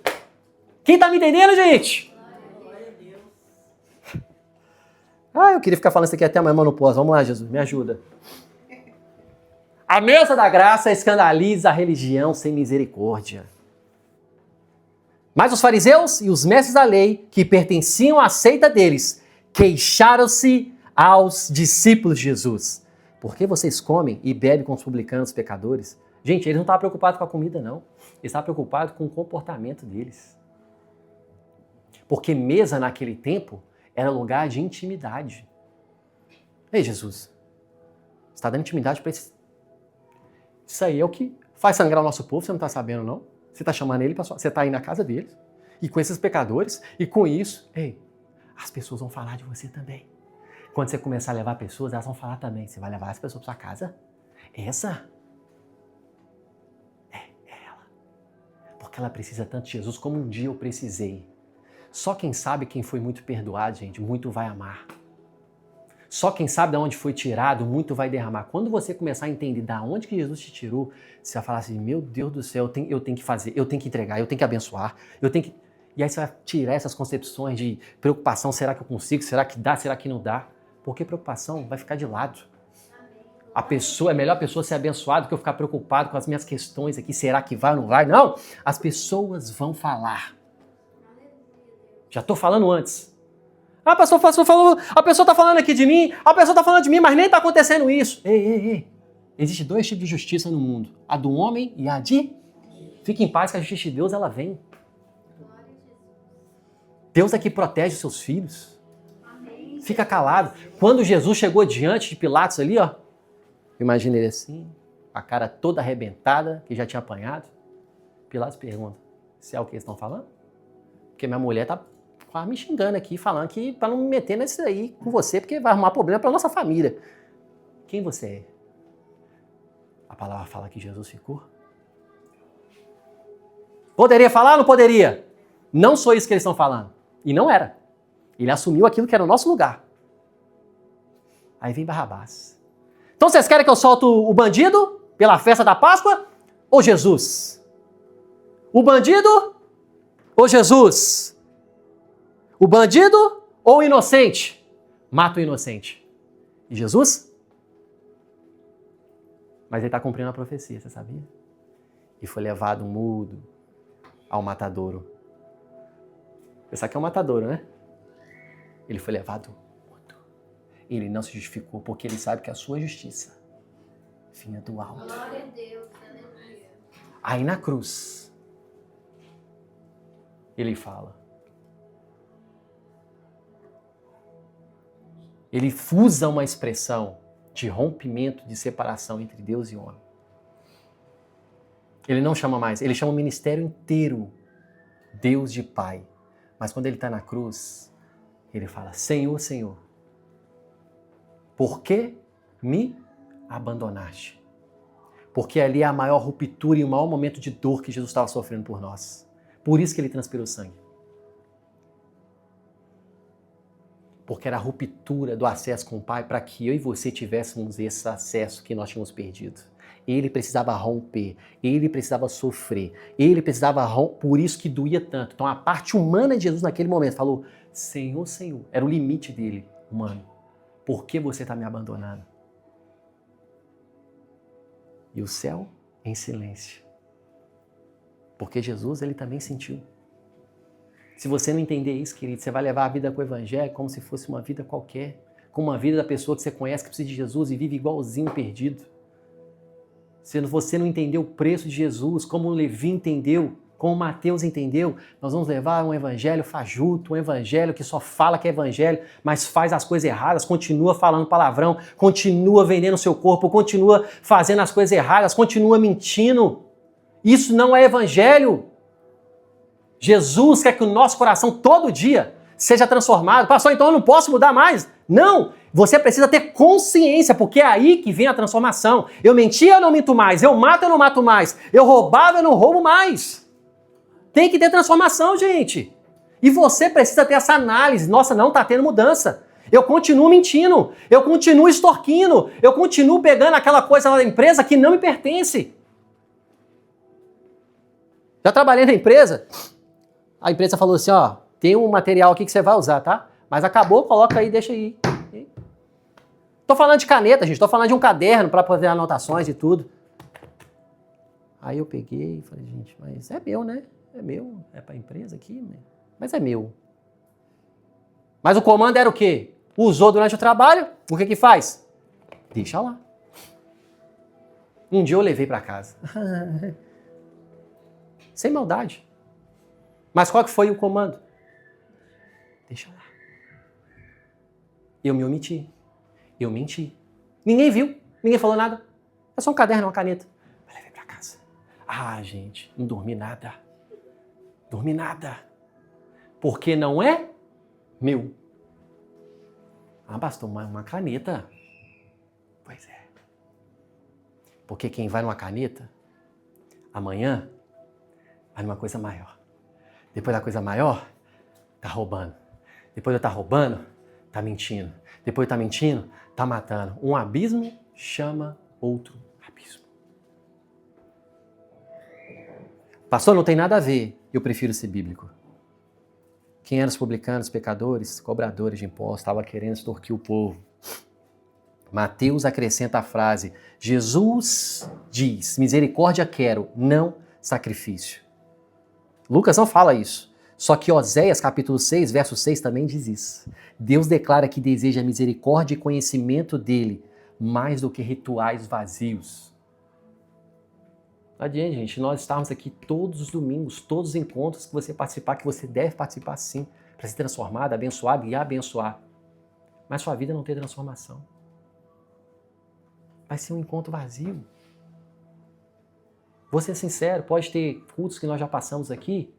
[SPEAKER 1] Quem tá me entendendo, gente? Ah, eu queria ficar falando isso aqui até amanhã, mas não posso. Vamos lá, Jesus, me ajuda. A mesa da graça escandaliza a religião sem misericórdia. Mas os fariseus e os mestres da lei, que pertenciam à seita deles, queixaram-se aos discípulos de Jesus. Por que vocês comem e bebem com os publicanos, os pecadores? Gente, eles não estavam preocupados com a comida, não. Eles estavam preocupados com o comportamento deles. Porque mesa naquele tempo era lugar de intimidade. Ei, Jesus, você está dando intimidade para esses... Isso aí é o que faz sangrar o nosso povo, você não está sabendo, não? Você está chamando ele, você está aí na casa deles, e com esses pecadores, e com isso, ei, as pessoas vão falar de você também. Quando você começar a levar pessoas, elas vão falar também. Você vai levar as pessoas para sua casa? Essa? É ela. Porque ela precisa tanto de Jesus como um dia eu precisei. Só quem sabe quem foi muito perdoado, gente, muito vai amar. Só quem sabe de onde foi tirado, muito vai derramar. Quando você começar a entender de onde que Jesus te tirou, você vai falar assim, meu Deus do céu, eu tenho que fazer, eu tenho que entregar, eu tenho que abençoar, eu tenho que... E aí você vai tirar essas concepções de preocupação, será que eu consigo, será que dá, será que não dá? Porque preocupação vai ficar de lado. É melhor a pessoa ser abençoada do que eu ficar preocupado com as minhas questões aqui, será que vai ou não vai? Não, as pessoas vão falar. Já estou falando antes. Ah, a pessoa está falando aqui de mim, a pessoa está falando de mim, mas nem está acontecendo isso. Ei. Existem 2 tipos de justiça no mundo. A do homem e a de... Fique em paz que a justiça de Deus, ela vem. Deus é que protege os seus filhos. Fica calado. Quando Jesus chegou diante de Pilatos ali, ó, imagina ele assim, a cara toda arrebentada, que já tinha apanhado. Pilatos pergunta, se é o que eles estão falando? Porque minha mulher tá me xingando aqui, falando que para não me meter nesse aí com você, porque vai arrumar problema para nossa família. Quem você é? A palavra fala que Jesus ficou. Poderia falar ou não poderia? Não sou isso que eles estão falando. E não era. Ele assumiu aquilo que era o nosso lugar. Aí vem Barrabás. Então vocês querem que eu solte o bandido pela festa da Páscoa ou Jesus? O bandido ou Jesus? O bandido ou o inocente? Mata o inocente. E Jesus? Mas ele está cumprindo a profecia, você sabia? E foi levado mudo ao matadouro. Esse aqui é um matadouro, né? Ele foi levado mudo. Ele não se justificou porque ele sabe que a sua justiça vinha do alto.
[SPEAKER 2] Glória a Deus, aleluia.
[SPEAKER 1] Aí na cruz, ele fala. Ele usa uma expressão de rompimento, de separação entre Deus e homem. Ele não chama mais, ele chama o ministério inteiro Deus de Pai. Mas quando ele está na cruz, ele fala, Senhor, Senhor, por que me abandonaste? Porque ali é a maior ruptura e o maior momento de dor que Jesus estava sofrendo por nós. Por isso que ele transpirou sangue. Porque era a ruptura do acesso com o Pai para que eu e você tivéssemos esse acesso que nós tínhamos perdido. Ele precisava romper, ele precisava sofrer, ele precisava romper, por isso que doía tanto. Então a parte humana de Jesus naquele momento falou, Senhor, Senhor, era o limite dele, humano. Por que você está me abandonando? E o céu em silêncio. Porque Jesus, ele também sentiu. Se você não entender isso, querido, você vai levar a vida com o evangelho como se fosse uma vida qualquer, como uma vida da pessoa que você conhece, que precisa de Jesus e vive igualzinho perdido. Se você não entender o preço de Jesus, como o Levi entendeu, como o Mateus entendeu, nós vamos levar um evangelho fajuto, um evangelho que só fala que é evangelho, mas faz as coisas erradas, continua falando palavrão, continua vendendo o seu corpo, continua fazendo as coisas erradas, continua mentindo. Isso não é evangelho. Jesus quer que o nosso coração todo dia seja transformado. Pastor, então eu não posso mudar mais? Não! Você precisa ter consciência, porque é aí que vem a transformação. Eu mentia, eu não minto mais. Eu mato, eu não mato mais. Eu roubava, eu não roubo mais. Tem que ter transformação, gente. E você precisa ter essa análise. Nossa, não está tendo mudança. Eu continuo mentindo. Eu continuo extorquindo. Eu continuo pegando aquela coisa lá da empresa que não me pertence. Já trabalhei na empresa. A empresa falou assim, ó, tem um material aqui que você vai usar, tá? Mas acabou, coloca aí, deixa aí. Tô falando de caneta, gente. Tô falando de um caderno para fazer anotações e tudo. Aí eu peguei e falei, gente, mas é meu, né? É meu. É pra empresa aqui, né? Mas é meu. Mas o comando era o quê? Usou durante o trabalho, o que que faz? Deixa lá. Um dia eu levei para casa. Sem maldade. Mas qual que foi o comando? Deixa lá. Eu me omiti. Eu menti. Ninguém viu. Ninguém falou nada. É só um caderno, uma caneta. Mas levei pra casa. Ah, gente, não dormi nada. Dormi nada. Porque não é meu. Ah, bastou uma caneta. Pois é. Porque quem vai numa caneta, amanhã, vai numa coisa maior. Depois da coisa maior, tá roubando. Depois de tá roubando, tá mentindo. Depois de tá mentindo, tá matando. Um abismo chama outro abismo. Pastor, não tem nada a ver. Eu prefiro ser bíblico. Quem eram os publicanos, pecadores, cobradores de impostos, estava querendo extorquir o povo. Mateus acrescenta a frase, Jesus diz, misericórdia quero, não sacrifício. Lucas não fala isso. Só que Oséias, capítulo 6, verso 6, também diz isso. Deus declara que deseja misericórdia e conhecimento dele, mais do que rituais vazios. Não adianta, gente, nós estamos aqui todos os domingos, todos os encontros que você participar, que você deve participar sim, para ser transformado, abençoado e abençoar. Mas sua vida não tem transformação. Vai ser um encontro vazio. Vou ser sincero, pode ter cultos que nós já passamos aqui,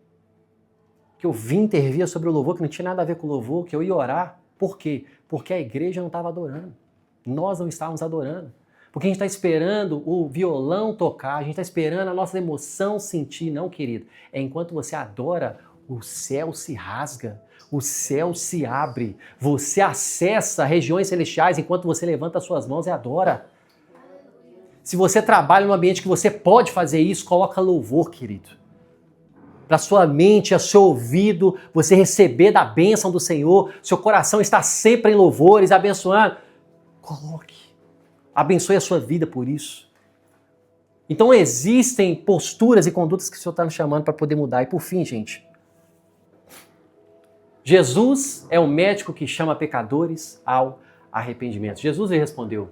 [SPEAKER 1] que eu vim intervir sobre o louvor, que não tinha nada a ver com o louvor, que eu ia orar. Por quê? Porque a igreja não estava adorando. Nós não estávamos adorando. Porque a gente está esperando o violão tocar, a gente está esperando a nossa emoção sentir. Não, querido. É enquanto você adora, o céu se rasga, o céu se abre. Você acessa regiões celestiais enquanto você levanta as suas mãos e adora. Se você trabalha num ambiente que você pode fazer isso, coloca louvor, querido. Para sua mente, a seu ouvido, você receber da bênção do Senhor, seu coração está sempre em louvores, abençoando. Coloque. Abençoe a sua vida por isso. Então existem posturas e condutas que o Senhor está nos chamando para poder mudar. E por fim, gente, Jesus é o médico que chama pecadores ao arrependimento. Jesus lhe respondeu: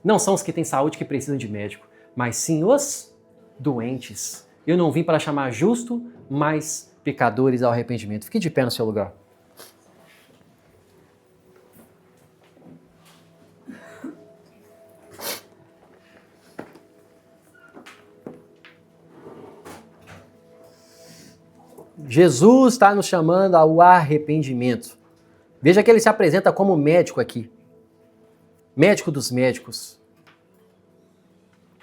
[SPEAKER 1] não são os que têm saúde que precisam de médico, mas sim os doentes. Eu não vim para chamar justo, mas pecadores ao arrependimento. Fique de pé no seu lugar. Jesus está nos chamando ao arrependimento. Veja que ele se apresenta como médico aqui. Médico dos médicos.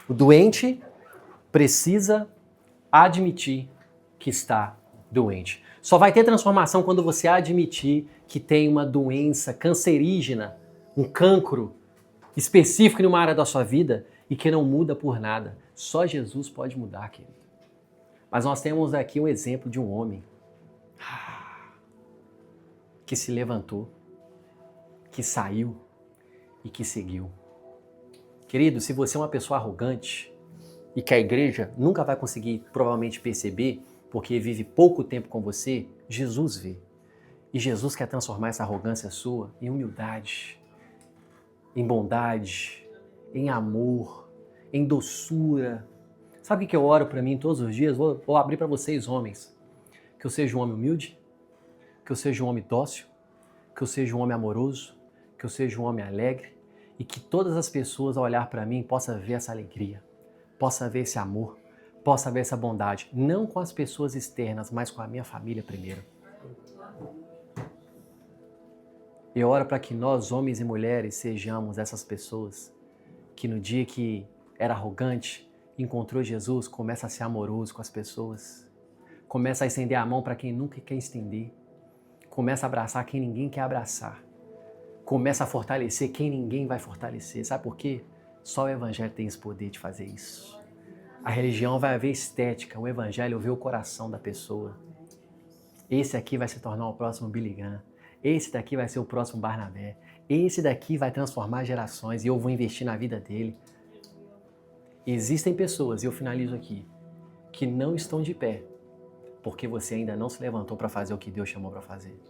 [SPEAKER 1] O doente precisa admitir que está doente. Só vai ter transformação quando você admitir que tem uma doença cancerígena, um cancro específico em uma área da sua vida e que não muda por nada. Só Jesus pode mudar, querido. Mas nós temos aqui um exemplo de um homem que se levantou, que saiu e que seguiu. Querido, se você é uma pessoa arrogante e que a igreja nunca vai conseguir provavelmente perceber, porque vive pouco tempo com você, Jesus vê. E Jesus quer transformar essa arrogância sua em humildade, em bondade, em amor, em doçura. Sabe o que eu oro para mim todos os dias? Vou abrir para vocês, homens. Que eu seja um homem humilde, que eu seja um homem dócil, que eu seja um homem amoroso, que eu seja um homem alegre e que todas as pessoas ao olhar para mim possam ver essa alegria, possam ver esse amor, possam ver essa bondade, não com as pessoas externas, mas com a minha família primeiro. Eu oro para que nós, homens e mulheres, sejamos essas pessoas que no dia que era arrogante, encontrou Jesus, começa a ser amoroso com as pessoas, começa a estender a mão para quem nunca quer estender, começa a abraçar quem ninguém quer abraçar, começa a fortalecer quem ninguém vai fortalecer. Sabe por quê? Só o Evangelho tem esse poder de fazer isso. A religião vai ver estética, o Evangelho vê o coração da pessoa. Esse aqui vai se tornar o próximo Billy Graham, esse daqui vai ser o próximo Barnabé, esse daqui vai transformar gerações e eu vou investir na vida dele. Existem pessoas, e eu finalizo aqui, que não estão de pé, porque você ainda não se levantou para fazer o que Deus chamou para fazer.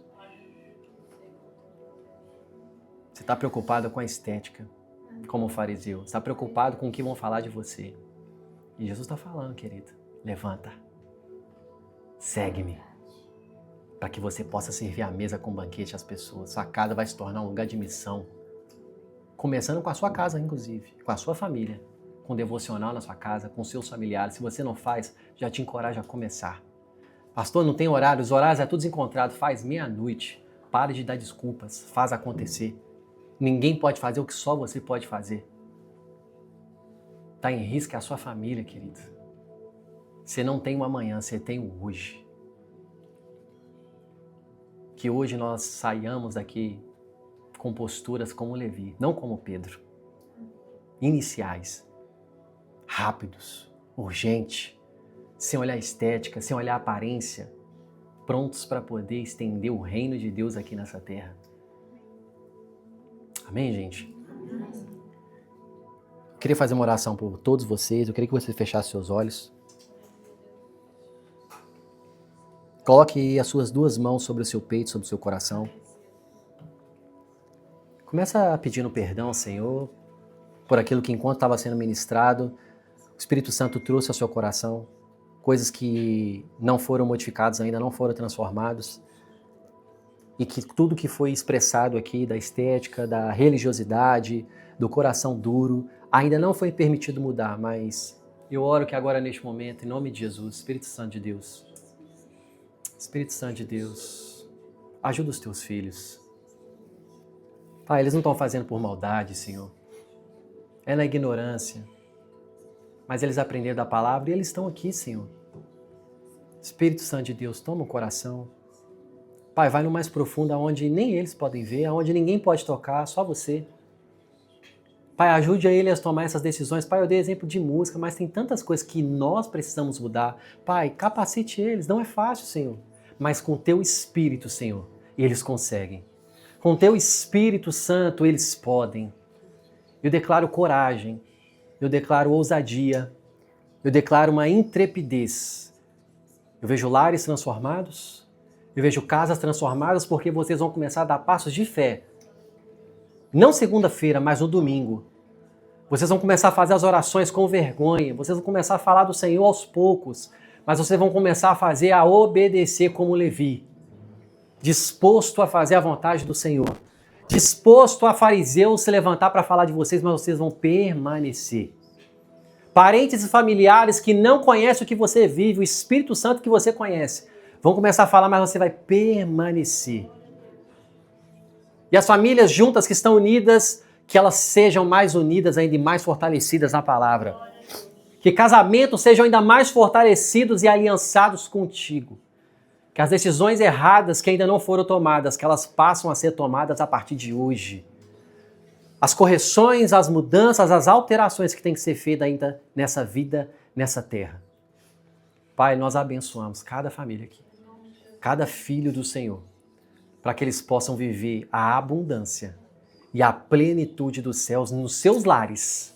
[SPEAKER 1] Você está preocupado com a estética, como o fariseu. Você está preocupado com o que vão falar de você. E Jesus está falando, querido, levanta, segue-me, para que você possa servir a mesa com banquete às pessoas. Sua casa vai se tornar um lugar de missão, começando com a sua casa, inclusive, com a sua família, com devocional na sua casa, com seus familiares. Se você não faz, já te encorajo a começar. Pastor, não tem horário, os horários é tudo desencontrado, faz meia-noite. Pare de dar desculpas, faz acontecer. Ninguém pode fazer o que só você pode fazer. Está em risco a sua família, querido. Você não tem um amanhã, você tem o hoje. Que hoje nós saiamos daqui com posturas como Levi, não como Pedro. Iniciais, rápidos, urgente, sem olhar estética, sem olhar aparência, prontos para poder estender o reino de Deus aqui nessa terra. Amém, gente? Eu queria fazer uma oração por todos vocês, eu queria que você fechasse seus olhos. Coloque as suas duas mãos sobre o seu peito, sobre o seu coração. Começa pedindo perdão, Senhor, por aquilo que enquanto estava sendo ministrado, o Espírito Santo trouxe ao seu coração, coisas que não foram modificadas ainda, não foram transformadas, e que tudo que foi expressado aqui da estética, da religiosidade, do coração duro, ainda não foi permitido mudar, mas eu oro que agora neste momento, em nome de Jesus, Espírito Santo de Deus, ajuda os teus filhos. Pai, eles não estão fazendo por maldade, Senhor. é na ignorância. Mas eles aprenderam da palavra e eles estão aqui, Senhor. Espírito Santo de Deus, toma o coração. Pai, vai no mais profundo, aonde nem eles podem ver, aonde ninguém pode tocar, só você. Pai, ajude a eles a tomar essas decisões. Pai, eu dei exemplo de música, mas tem tantas coisas que nós precisamos mudar. Pai, capacite eles. Não é fácil, Senhor. Mas com Teu Espírito, Senhor, eles conseguem. Com Teu Espírito Santo, eles podem. Eu declaro coragem. Eu declaro ousadia. Eu declaro uma intrepidez. Eu vejo lares transformados. Eu vejo casas transformadas porque vocês vão começar a dar passos de fé. Não segunda-feira, mas no domingo. Vocês vão começar a fazer as orações com vergonha. Vocês vão começar a falar do Senhor aos poucos. Mas vocês vão começar a obedecer como Levi. Disposto a fazer a vontade do Senhor. Disposto a fariseus se levantar para falar de vocês, mas vocês vão permanecer. Parentes e familiares que não conhecem o que você vive, o Espírito Santo que você conhece, vão começar a falar, mas você vai permanecer. E as famílias juntas que estão unidas, que elas sejam mais unidas ainda e mais fortalecidas na palavra. Que casamentos sejam ainda mais fortalecidos e aliançados contigo. Que as decisões erradas que ainda não foram tomadas, que elas passam a ser tomadas a partir de hoje. As correções, as mudanças, as alterações que têm que ser feitas ainda nessa vida, nessa terra. Pai, nós abençoamos cada família aqui, cada filho do Senhor, para que eles possam viver a abundância e a plenitude dos céus nos seus lares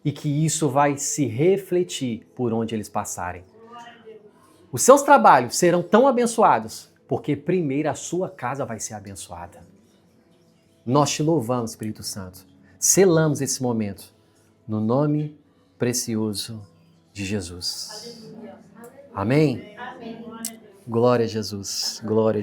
[SPEAKER 1] e que isso vai se refletir por onde eles passarem. Os seus trabalhos serão tão abençoados porque primeiro a sua casa vai ser abençoada. Nós te louvamos, Espírito Santo. Selamos esse momento no nome precioso de Jesus. Amém? Glória a Jesus. Glória a Jesus.